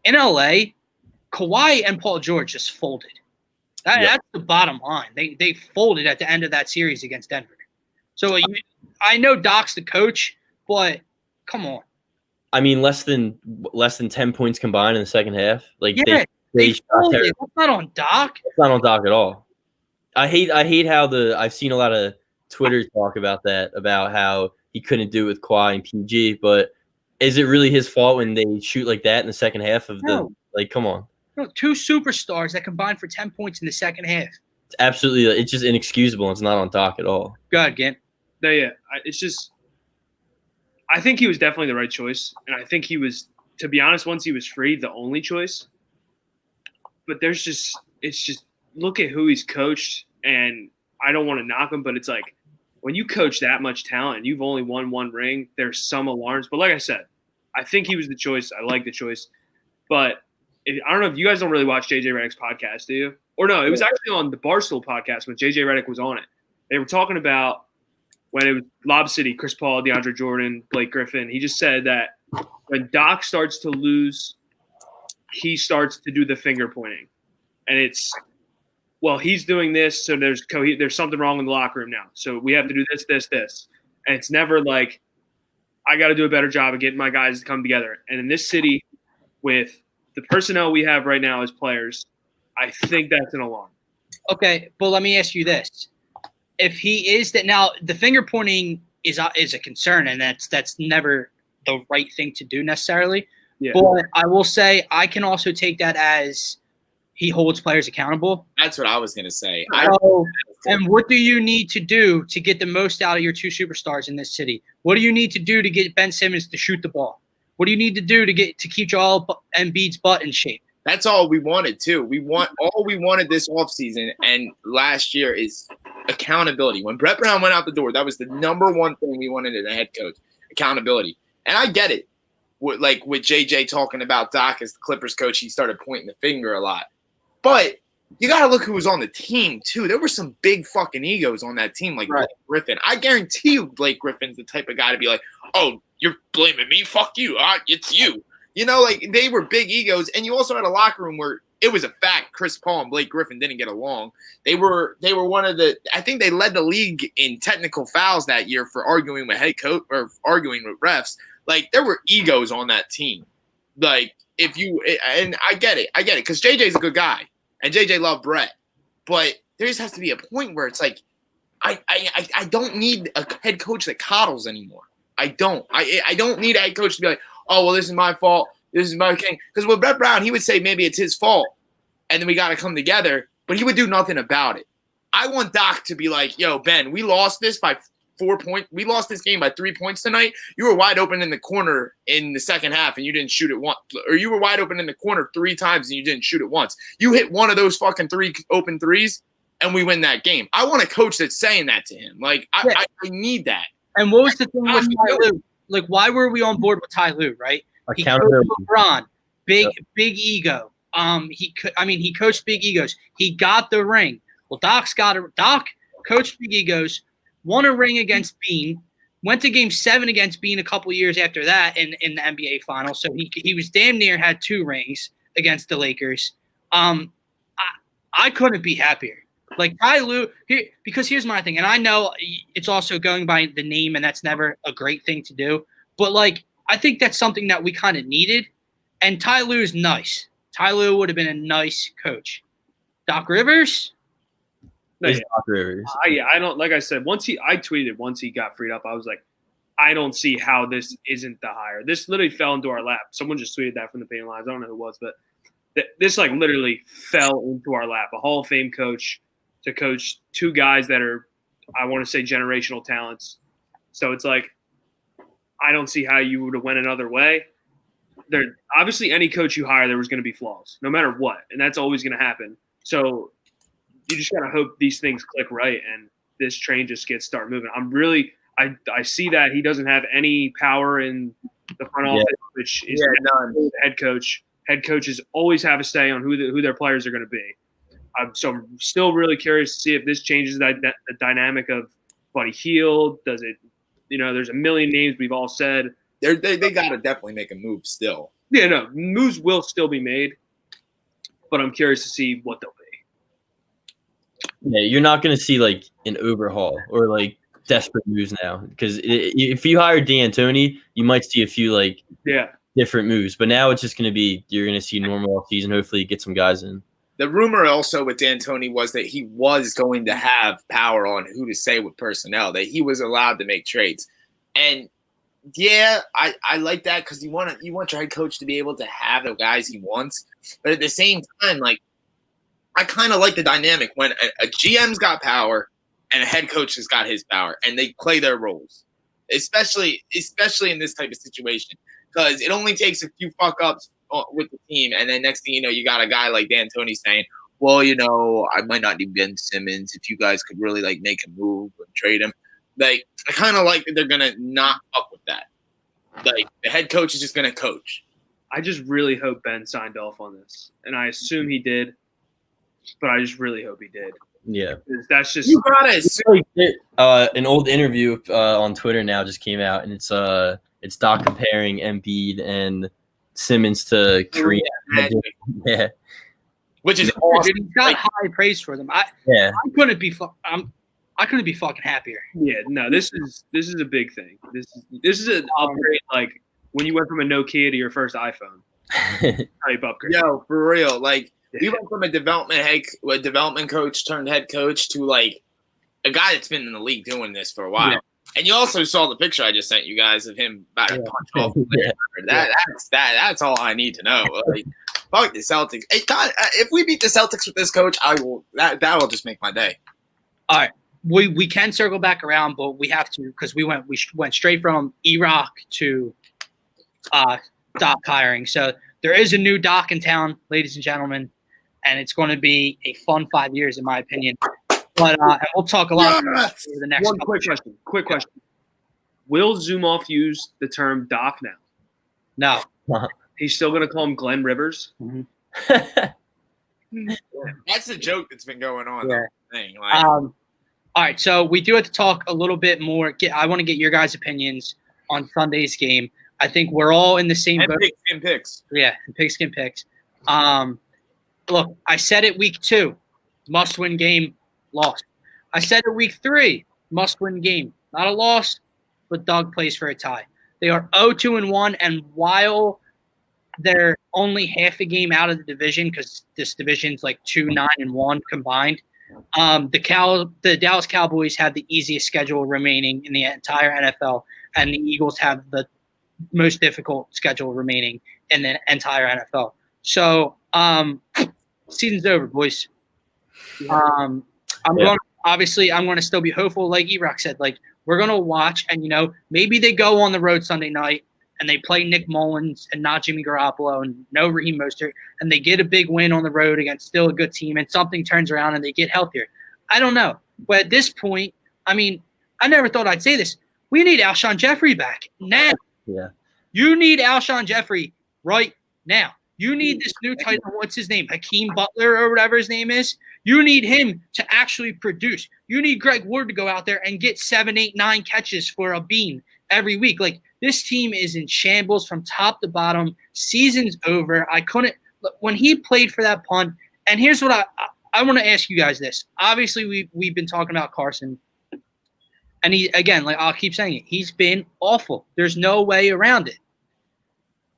In LA, Kawhi and Paul George just folded. That's the bottom line. They folded at the end of that series against Denver. So I know Doc's the coach, but come on. I mean, less than 10 points combined in the second half. They folded. That's not on Doc. It's not on Doc at all. I hate how I've seen a lot of Twitter talk about that, about how he couldn't do it with Kawhi and PG. But is it really his fault when they shoot like that in the second half of come on. No, two superstars that combined for 10 points in the second half. It's absolutely, it's just inexcusable. It's not on Doc at all. Go ahead, Gant. No, yeah. It's just, I think he was definitely the right choice. And I think he was, to be honest, once he was free, the only choice. But it's just, look at who he's coached. And I don't want to knock him, but it's like, when you coach that much talent, you've only won one ring, there's some alarms. But like I said, I think he was the choice. I like the choice. But I don't know if you guys don't really watch JJ Redick's podcast, do you? Or no, it was actually on the Barstool podcast when JJ Redick was on it. They were talking about when it was Lob City, Chris Paul, DeAndre Jordan, Blake Griffin. He just said that when Doc starts to lose, he starts to do the finger pointing. And it's, well, he's doing this, so there's something wrong in the locker room now. So we have to do this, this, this. And it's never like, I got to do a better job of getting my guys to come together. And in this city, with the personnel we have right now as players, I think that's an alarm. Okay, but let me ask you this. If he is that now, the finger pointing is a concern, and that's never the right thing to do necessarily. Yeah. But I will say I can also take that as he holds players accountable. That's what I was going to say. And what do you need to do to get the most out of your two superstars in this city? What do you need to do to get Ben Simmons to shoot the ball? What do you need to do to keep Joel Embiid's butt in shape? That's all we wanted too. All we wanted this offseason and last year is accountability. When Brett Brown went out the door, that was the number one thing we wanted in a head coach, accountability. And I get it. With JJ talking about Doc as the Clippers coach, he started pointing the finger a lot. But you got to look who was on the team too. There were some big fucking egos on that team, like Blake Griffin. I guarantee you Blake Griffin's the type of guy to be like, oh, you're blaming me? Fuck you. It's you. You know, like they were big egos. And you also had a locker room where it was a fact Chris Paul and Blake Griffin didn't get along. They were one of the – I think they led the league in technical fouls that year for arguing with head coach or arguing with refs. Like there were egos on that team. Like if you – and I get it because JJ's a good guy. And JJ loved Brett. But there just has to be a point where it's like I don't need a head coach that coddles anymore. I don't. I don't need a head coach to be like, oh, well, this is my fault. This is my king. Because with Brett Brown, he would say maybe it's his fault. And then we got to come together. But he would do nothing about it. I want Doc to be like, yo, Ben, we lost this by 4 points. We lost this game by 3 points tonight. You were wide open in the corner in the second half and you didn't shoot it once. Or you were wide open in the corner 3 times and you didn't shoot it once. You hit one of those fucking 3 open threes and we win that game. I want a coach that's saying that to him. Like, I need that. And what was the thing with Ty Lue? Like, why were we on board with Ty Lue, right? He coached LeBron, big ego. He coached big egos. He got the ring. Well, Doc coached big egos, won a ring against Bean, went to Game 7 against Bean a couple years after that in the NBA Finals. So he was damn near had 2 rings against the Lakers. I couldn't be happier. Like Ty Lue, because here's my thing, and I know it's also going by the name, and that's never a great thing to do. But like, I think that's something that we kind of needed. And Ty Lue is nice. Ty Lue would have been a nice coach. Doc Rivers. No, yeah. Doc Rivers. I don't. Like I said, I tweeted once he got freed up. I was like, I don't see how this isn't the hire. This literally fell into our lap. Someone just tweeted that from the paint lines. I don't know who it was, but this like literally fell into our lap. A Hall of Fame coach to coach 2 guys that are, I want to say, generational talents. So it's like, I don't see how you would have went another way. There, obviously, any coach you hire, there was going to be flaws, no matter what, and that's always going to happen. So you just gotta hope these things click right, and this train just start moving. I see that he doesn't have any power in the front office, which is none. The head coach. Head coaches always have a say on who their players are going to be. So I'm still really curious to see if this changes the dynamic of Buddy Hield. Does it? There's a million names we've all said. They got to definitely make a move still. Yeah, no, moves will still be made, but I'm curious to see what they'll be. Yeah, you're not going to see like an overhaul or like desperate moves now, because if you hire D'Antoni, you might see a few like different moves. But now it's just going to be, you're going to see normal season. Hopefully, get some guys in. The rumor also with D'Antoni was that he was going to have power on who to say with personnel, that he was allowed to make trades. And yeah, I like that, because you want your head coach to be able to have the guys he wants. But at the same time, like, I kind of like the dynamic when a GM's got power and a head coach has got his power, and they play their roles, especially in this type of situation, because it only takes a few fuck ups with the team, and then next thing you know, you got a guy like D'Antoni saying, well, I might not need Ben Simmons. If you guys could really like make a move and trade him. Like, I kind of like that they're gonna not fuck with that. Like, the head coach is just gonna coach. I just really hope Ben signed off on this, and I assume he did, but I just really hope he did. Yeah, that's just you gotta assume. An old interview on Twitter now just came out, and it's Doc comparing Embiid and Simmons to Kareem. Yeah, which is awesome. He's got high praise for them. I couldn't be fucking happier. Yeah, no, this is a big thing. This is an upgrade, like when you went from a Nokia to your first iPhone. Type upgrade. Yo, for real. Like, we went from a development coach turned head coach to like a guy that's been in the league doing this for a while. Yeah. And you also saw the picture I just sent you guys of him about to punch off. That's all I need to know. Like, fuck the Celtics. If we beat the Celtics with this coach, I will. That will just make my day. All right. We can circle back around, but we have to, because we went straight from E-Rock to Doc hiring. So there is a new Doc in town, ladies and gentlemen, and it's going to be a fun 5 years, in my opinion. But and we'll talk a lot about the next. One quick question. Will Zumoff use the term Doc now? No. He's still going to call him Glenn Rivers? Mm-hmm. That's the joke that's been going on. Yeah. Thing. Like, all right, so we do have to talk a little bit more. I want to get your guys' opinions on Sunday's game. I think we're all in the same boat. Pigskin picks. Yeah, pigskin picks. Look, I said it week 2, must-win game, lost. I said it week 3, must-win game, not a loss, but Doug plays for a tie. They are 0-2-1, and while they're only half a game out of the division, because this division's like 2-9-1 combined, the Dallas Cowboys have the easiest schedule remaining in the entire NFL, and the Eagles have the most difficult schedule remaining in the entire NFL. So, season's over, boys. I'm going to still be hopeful, like E-Rock said. Like, We're going to watch, and, maybe they go on the road Sunday night and they play Nick Mullins and not Jimmy Garoppolo and no Raheem Mostert, and they get a big win on the road against still a good team, and something turns around and they get healthier. I don't know. But at this point, I never thought I'd say this. We need Alshon Jeffrey back now. Yeah. You need Alshon Jeffrey right now. You need this new tight end, what's his name, Hakeem Butler or whatever his name is. You need him to actually produce. You need Greg Ward to go out there and get 7, 8, 9 catches for a bean every week. Like, this team is in shambles from top to bottom. Season's over. When he played for that punt, and here's what I want to ask you guys this. Obviously, we've been talking about Carson. And he, again, like I'll keep saying it, he's been awful. There's no way around it.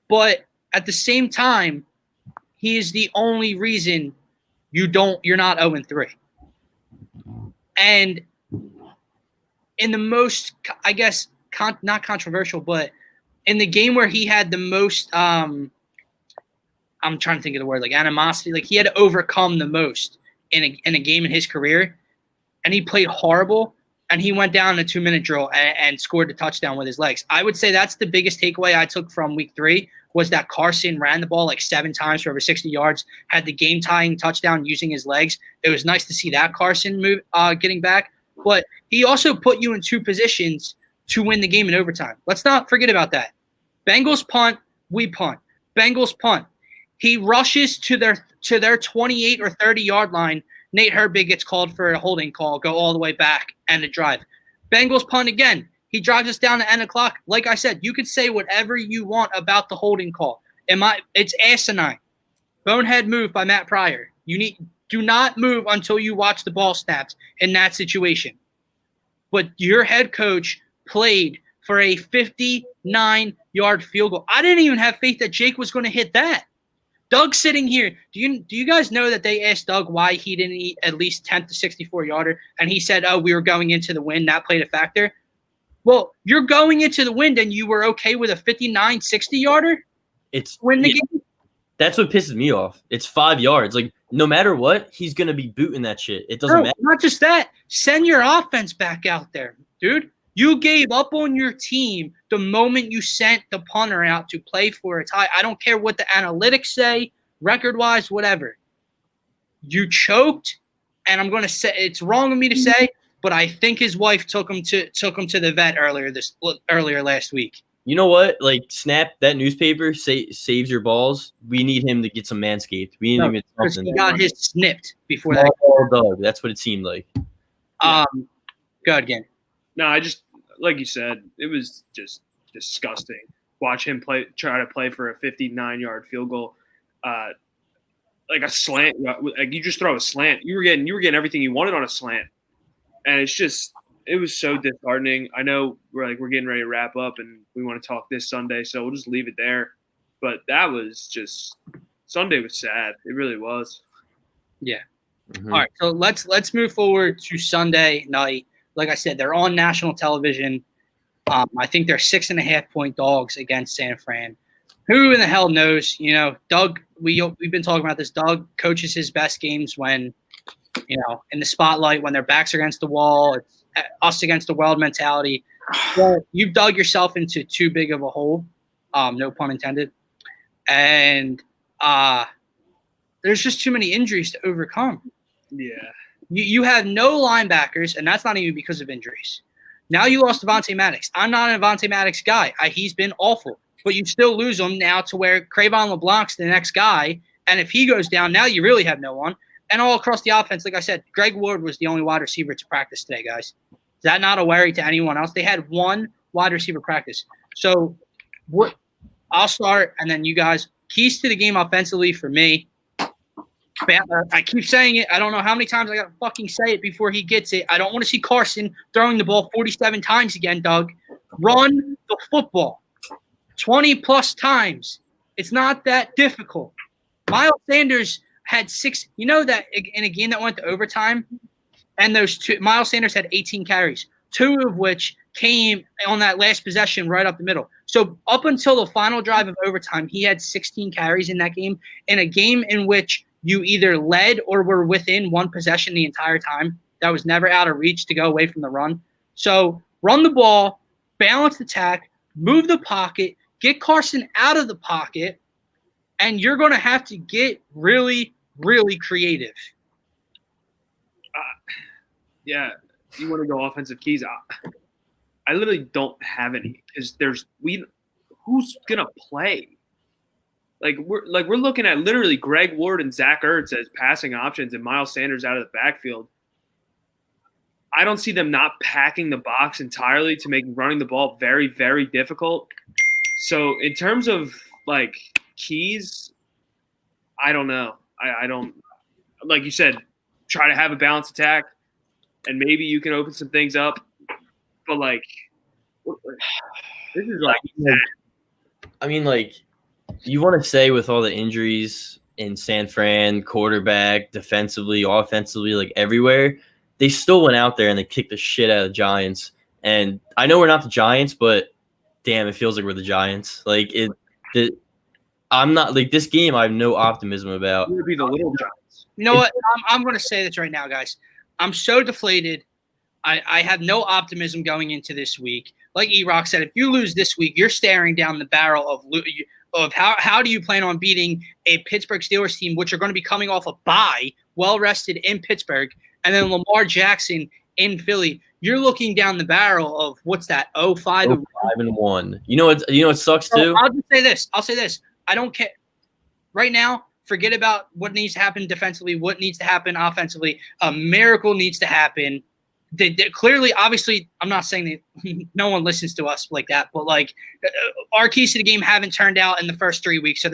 But at the same time, he is the only reason you're not 0-3. And in the most, I guess, not controversial, but in the game where he had the most, I'm trying to think of the word, like animosity, like he had to overcome the most in a game in his career, and he played horrible. And he went down in a 2-minute drill and scored a touchdown with his legs. I would say that's the biggest takeaway I took from week 3 was that Carson ran the ball like 7 times for over 60 yards, had the game-tying touchdown using his legs. It was nice to see that Carson move, getting back. But he also put you in 2 positions to win the game in overtime. Let's not forget about that. Bengals punt, we punt. Bengals punt. He rushes to their 28 or 30-yard line. Nate Herbig gets called for a holding call, go all the way back, and a drive. Bengals punt again. He drives us down to 10 o'clock. Like I said, you could say whatever you want about the holding call. It's asinine. Bonehead move by Matt Pryor. Do not move until you watch the ball snapped in that situation. But your head coach played for a 59-yard field goal. I didn't even have faith that Jake was going to hit that. Doug's sitting here. Do you guys know that they asked Doug why he didn't eat at least 10th to 64-yarder? And he said, we were going into the wind. That played a factor. Well, you're going into the wind and you were okay with a 59, 60-yarder? Win the game? That's what pisses me off. It's 5 yards. Like, no matter what, he's going to be booting that shit. It doesn't matter. Not just that. Send your offense back out there, dude. You gave up on your team the moment you sent the punter out to play for a tie. I don't care what the analytics say, record-wise, whatever. You choked, and I'm going to say it's wrong of me to say, but I think his wife took him to the vet earlier last week. You know what? Like, Snap, that newspaper saves your balls. We need him to get some Manscaped. We need him to get something. He got his snipped before that. Dog. That's what it seemed like. Go again. No, I just, like you said, it was just disgusting. Watch him try to play for a 59-yard field goal, like a slant. Like you just throw a slant. You were getting everything you wanted on a slant, and it was so disheartening. I know we're getting ready to wrap up, and we want to talk this Sunday, so we'll just leave it there. But that was Sunday was sad. It really was. Yeah. Mm-hmm. All right, so let's move forward to Sunday night. Like I said, they're on national television. I think they're 6.5-point dogs against San Fran. Who in the hell knows? Doug, we've been talking about this. Doug coaches his best games when, in the spotlight, when their backs are against the wall. It's us against the world mentality. Well, you've dug yourself into too big of a hole, no pun intended. And there's just too many injuries to overcome. Yeah. You have no linebackers, and that's not even because of injuries. Now you lost Avonte Maddox. I'm not an Avonte Maddox guy. He's been awful. But you still lose him now to where Crayvon LeBlanc's the next guy, and if he goes down, now you really have no one. And all across the offense, like I said, Greg Ward was the only wide receiver to practice today, guys. Is that not a worry to anyone else? They had one wide receiver practice. So I'll start, and then you guys. Keys to the game offensively for me. I keep saying it. I don't know how many times I got to fucking say it before he gets it. I don't want to see Carson throwing the ball 47 times again, Doug. Run the football 20-plus times. It's not that difficult. Miles Sanders had 6 – you know that in a game that went to overtime, and those two – Miles Sanders had 18 carries, 2 of which came on that last possession right up the middle. So up until the final drive of overtime, he had 16 carries in that game, in a game in which – you either led or were within one possession the entire time. That was never out of reach to go away from the run. So run the ball, balanced attack, move the pocket, get Carson out of the pocket, and you're going to have to get really, really creative. Yeah, you want to go offensive keys. I literally don't have any because who's gonna play? We're looking at literally Greg Ward and Zach Ertz as passing options and Miles Sanders out of the backfield. I don't see them not packing the box entirely to make running the ball very, very difficult. So in terms of keys, I don't know. I don't, like you said, try to have a balanced attack and maybe you can open some things up. But this is you want to say with all the injuries in San Fran, quarterback, defensively, offensively, everywhere, they still went out there and they kicked the shit out of the Giants. And I know we're not the Giants, but damn, it feels like we're the Giants. I'm not this game. I have no optimism about. We'll be the little Giants. You know what? I'm going to say this right now, guys. I'm so deflated. I have no optimism going into this week. Like E-Rock said, if you lose this week, you're staring down the barrel of how do you plan on beating a Pittsburgh Steelers team, which are going to be coming off a bye, well-rested in Pittsburgh, and then Lamar Jackson in Philly. You're looking down the barrel of what's that? 5-1. You know what sucks too? I'll just say this. I'll say this. I don't care. Right now, forget about what needs to happen defensively, what needs to happen offensively. A miracle needs to happen. They clearly, obviously, I'm not saying that no one listens to us like that, but our keys to the game haven't turned out in the first 3 weeks, so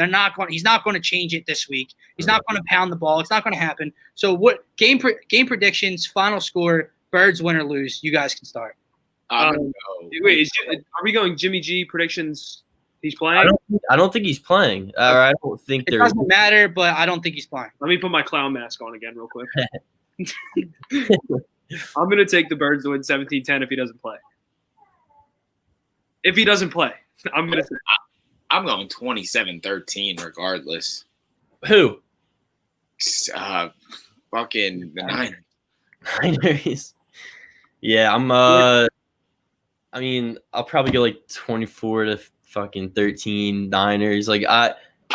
he's not going to change it this week. He's not going to pound the ball. It's not going to happen. So what game predictions, final score, Birds win or lose? You guys can start. Wait, are we going Jimmy G predictions? He's playing? I don't think he's playing. I don't think it doesn't matter, but I don't think he's playing. Let me put my clown mask on again real quick. I'm going to take the Birds to win 17-10 if he doesn't play. If he doesn't play, I'm going 27-13 regardless. Who? Fucking the Niners. Niners. Yeah, I'll probably go 24-13 Niners.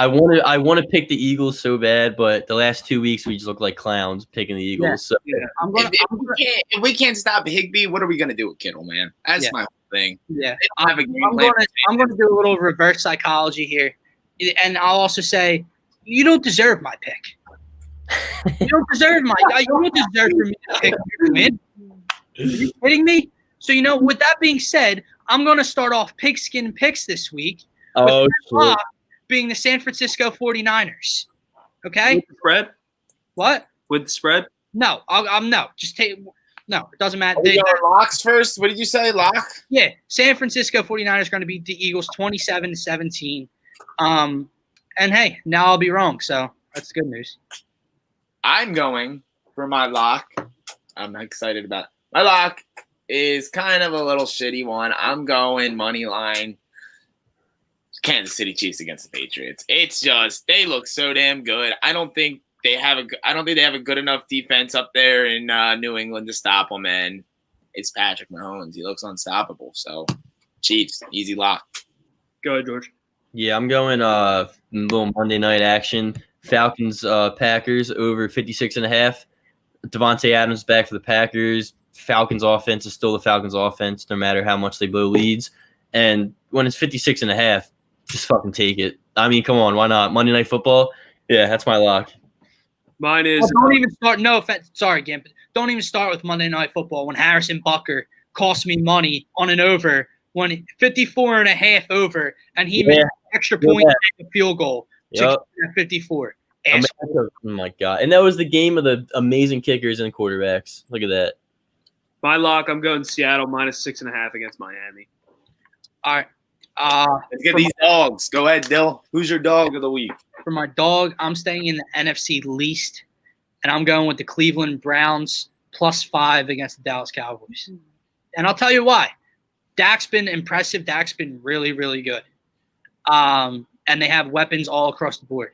I want to pick the Eagles so bad, but the last 2 weeks we just look like clowns picking the Eagles. Yeah. So. If we can't stop Higbee, what are we gonna do with Kittle, man? That's my whole thing. Yeah, I'm going to do a little reverse psychology here, and I'll also say you don't deserve my pick. You don't deserve for me to pick your win. Are you kidding me? So with that being said, I'm going to start off pigskin picks this week. Oh, shit. Being the San Francisco 49ers. Okay? With the spread? What? With the spread? No. No. Just take – no, it doesn't matter. Are we going locks first? What did you say, lock? Yeah. San Francisco 49ers are going to beat the Eagles 27-17. And, hey, now I'll be wrong, so that's good news. I'm going for my lock. I'm excited about it. My lock is kind of a little shitty one. I'm going money line. Kansas City Chiefs against the Patriots. It's just they look so damn good. I don't think they have a good enough defense up there in New England to stop them. And it's Patrick Mahomes. He looks unstoppable. So Chiefs, easy lock. Go ahead, George. Yeah, I'm going little Monday night action. Falcons Packers over 56.5. Devontae Adams back for the Packers. Falcons offense is still the Falcons offense, no matter how much they blow leads. And when it's 56.5, just fucking take it. I mean, come on, why not? Monday Night Football? Yeah, that's my lock. Mine is don't even start. No offense. Sorry, Gimp. Don't even start with Monday Night Football when Harrison Butker cost me money on an over, when 54.5 over, and he made an extra point and a field goal to 54. Oh my God. And that was the game of the amazing kickers and quarterbacks. Look at that. My lock, I'm going Seattle -6.5 against Miami. All right. Let's get these dogs. Go ahead, Dill. Who's your dog of the week? For my dog, I'm staying in the NFC least, and I'm going with the Cleveland Browns +5 against the Dallas Cowboys. And I'll tell you why. Dak's been impressive. Dak's been really, really good. And they have weapons all across the board.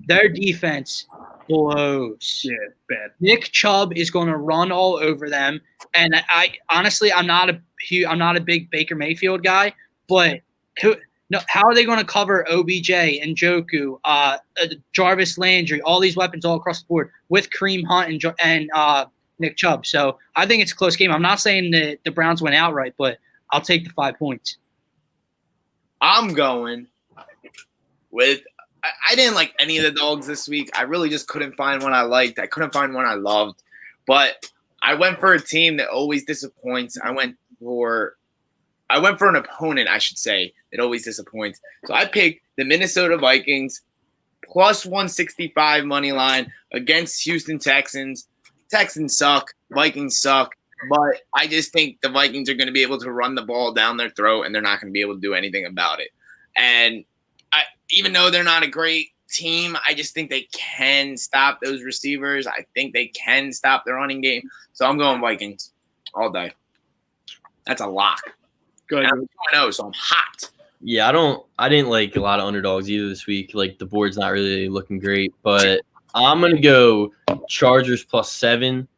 Their defense blows. Yeah, bad. Nick Chubb is going to run all over them, and I honestly, I'm not a big Baker Mayfield guy, but how are they going to cover OBJ and Njoku, Jarvis Landry, all these weapons all across the board with Kareem Hunt and Nick Chubb? So I think it's a close game. I'm not saying that the Browns went outright, but I'll take the 5 points. I'm going with – I didn't like any of the dogs this week. I really just couldn't find one I liked. I couldn't find one I loved. But I went for a team that always disappoints. I went for an opponent, I should say, that always disappoints. So I picked the Minnesota Vikings plus 165 money line against Houston Texans. Texans suck. Vikings suck. But I just think the Vikings are going to be able to run the ball down their throat, and they're not going to be able to do anything about it. And even though they're not a great team, I just think they can stop those receivers. I think they can stop their running game. So I'm going Vikings all day. That's a lock. Good. I'm 2-0, so I'm hot. Yeah, I didn't like a lot of underdogs either this week. Like the board's not really looking great, but I'm gonna go Chargers plus 7.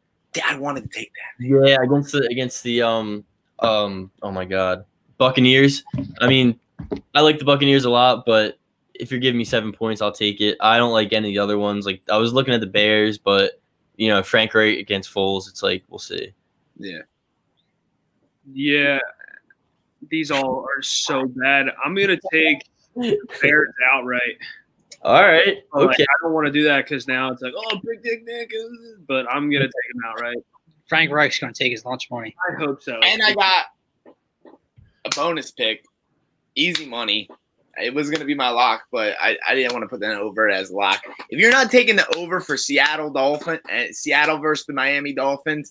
I wanted to take that. Yeah, against the oh my God, Buccaneers. I mean, I like the Buccaneers a lot, but if you're giving me 7 points, I'll take it. I don't like any of the other ones. Like I was looking at the Bears, but Frank Wright against Foles, it's like we'll see. Yeah. Yeah. These all are so bad. I'm gonna take Bears outright. All right. Like, Okay. I don't want to do that because now it's like, oh, Big Dick Nick, but I'm gonna take him outright. Frank Reich's going to take his lunch money. I hope so. And I got a bonus pick, easy money. It was going to be my lock, but I didn't want to put that over as lock. If you're not taking the over for Seattle versus the Miami Dolphins,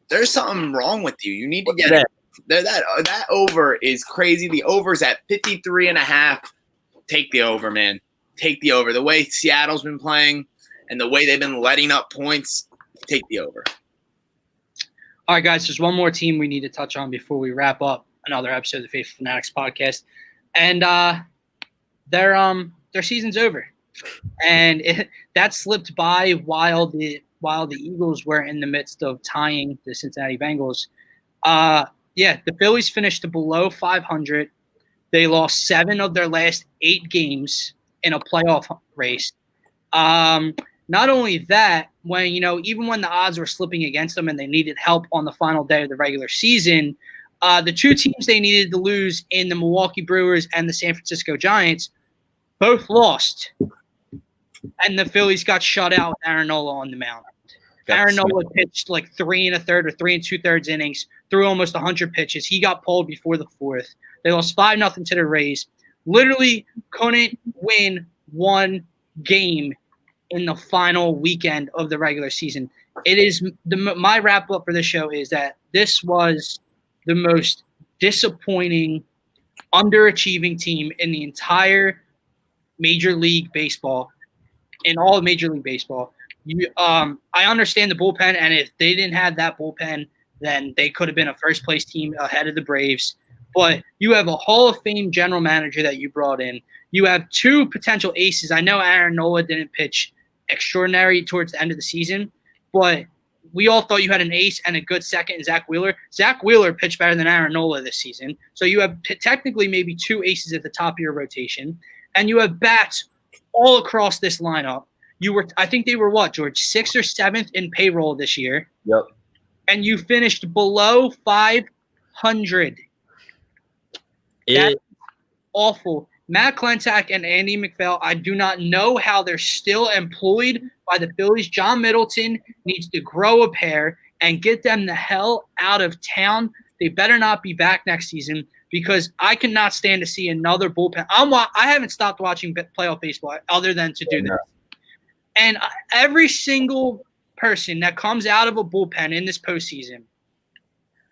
there's something wrong with you. You need to get it. That over is crazy. The over's at 53.5. Take the over, man. Take the over. The way Seattle's been playing and the way they've been letting up points, take the over. All right, guys, there's one more team we need to touch on before we wrap up another episode of the Phaithful Fanatics podcast. And their season's over. And that slipped by while the Eagles were in the midst of tying the Cincinnati Bengals. The Phillies finished below 500. They lost 7 of their last 8 games in a playoff race. Not only that, when even when the odds were slipping against them and they needed help on the final day of the regular season, the 2 teams they needed to lose in the Milwaukee Brewers and the San Francisco Giants both lost. And the Phillies got shut out with Aaron Nola on the mound. Aaron Nola pitched like 3 1/3 or 3 2/3 innings, threw almost 100 pitches. He got pulled before the 4th. They lost 5-0 to the Rays. Literally couldn't win one game in the final weekend of the regular season. It is my wrap up for this show is that this was the most disappointing, underachieving team in the entire Major League Baseball, in all of Major League Baseball. I understand the bullpen, and if they didn't have that bullpen, then they could have been a first-place team ahead of the Braves. But you have a Hall of Fame general manager that you brought in. You have 2 potential aces. I know Aaron Nola didn't pitch extraordinary towards the end of the season, but we all thought you had an ace and a good second in Zach Wheeler. Zach Wheeler pitched better than Aaron Nola this season. So you have technically maybe 2 aces at the top of your rotation, and you have bats all across this lineup. I think they were George, 6th or 7th in payroll this year. Yep. And you finished below 500. That's awful. Matt Klentak and Andy McPhail, I do not know how they're still employed by the Phillies. John Middleton needs to grow a pair and get them the hell out of town. They better not be back next season because I cannot stand to see another bullpen. I haven't stopped watching playoff baseball other than to do this. And every single person that comes out of a bullpen in this postseason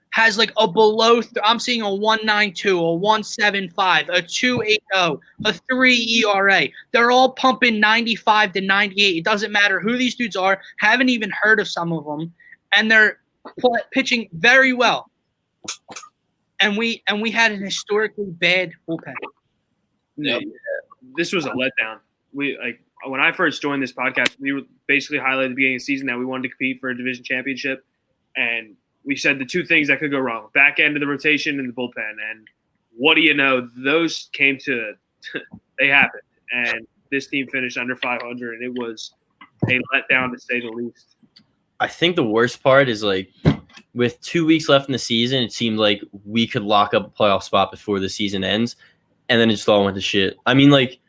has like a below I'm seeing a 1.92, a 1.75, a 2.80, a 3 ERA. They're all pumping 95 to 98. It doesn't matter who these dudes are. Haven't even heard of some of them, and they're pitching very well. And we had an historically bad bullpen. No, this was a letdown. when I first joined this podcast, we were basically highlighted at the beginning of the season that we wanted to compete for a division championship. And we said the two things that could go wrong, back end of the rotation and the bullpen. And what do you know? Those came to – they happened. And this team finished under 500, and it was a letdown to say the least. I think the worst part is, like, with 2 weeks left in the season, it seemed like we could lock up a playoff spot before the season ends, and then it just all went to shit. I mean, like,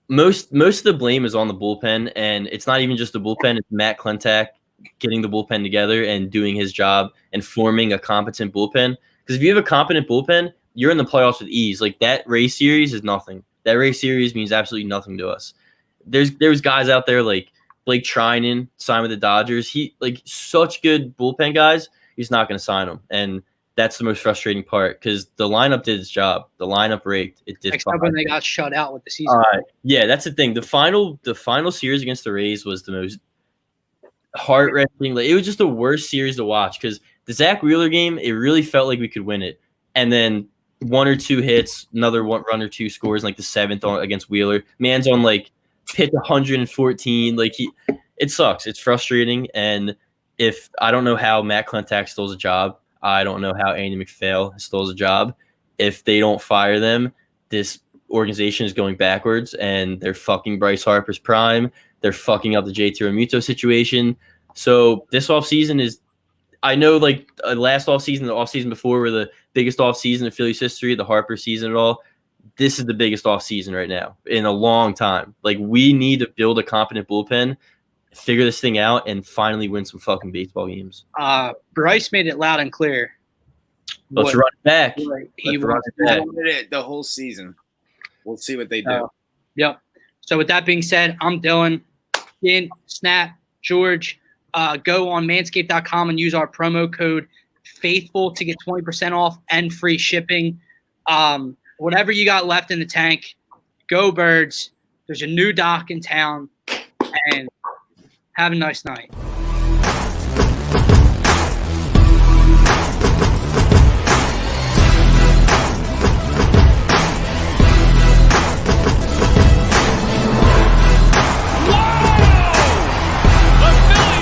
most of the blame is on the bullpen, and it's not even just the bullpen. It's Matt Klentak getting the bullpen together and doing his job and forming a competent bullpen. Because if you have a competent bullpen, you're in the playoffs with ease. Like, that Rays series is nothing. That Rays series means absolutely nothing to us. There's guys out there like Blake Trinan signed with the Dodgers. He like such good bullpen guys. He's not going to sign them, and that's the most frustrating part because the lineup did its job. The lineup raked. It did. Except when they got shut out with the season. Yeah, that's the thing. The final series against the Rays was the most heart-wrenching. Like, it was just the worst series to watch because the Zach Wheeler game, it really felt like we could win it, and then one or two hits, another run or two scores, like the seventh against Wheeler. Man's on like pitch 114. Like it sucks. It's frustrating. And if I don't know how Matt Klentak stole a job, I don't know how Andy McPhail stole a job. If they don't fire them, this organization is going backwards, and they're fucking Bryce Harper's prime. They're fucking up the JT Realmuto situation. So this offseason is, I know, like last offseason, the offseason before were the biggest offseason in Phillies history, the Harper season and all. This is the biggest offseason right now in a long time. Like, we need to build a competent bullpen, figure this thing out, and finally win some fucking baseball games. Bryce made it loud and clear. Let's run it back. He Let's run it back. The whole season. We'll see what they do. Yep. So with that being said, I'm Dylan. Dan, Snap, George. Go on manscaped.com and use our promo code Phaithful to get 20% off and free shipping. Whatever you got left in the tank, go Birds. There's a new dock in town, and have a nice night.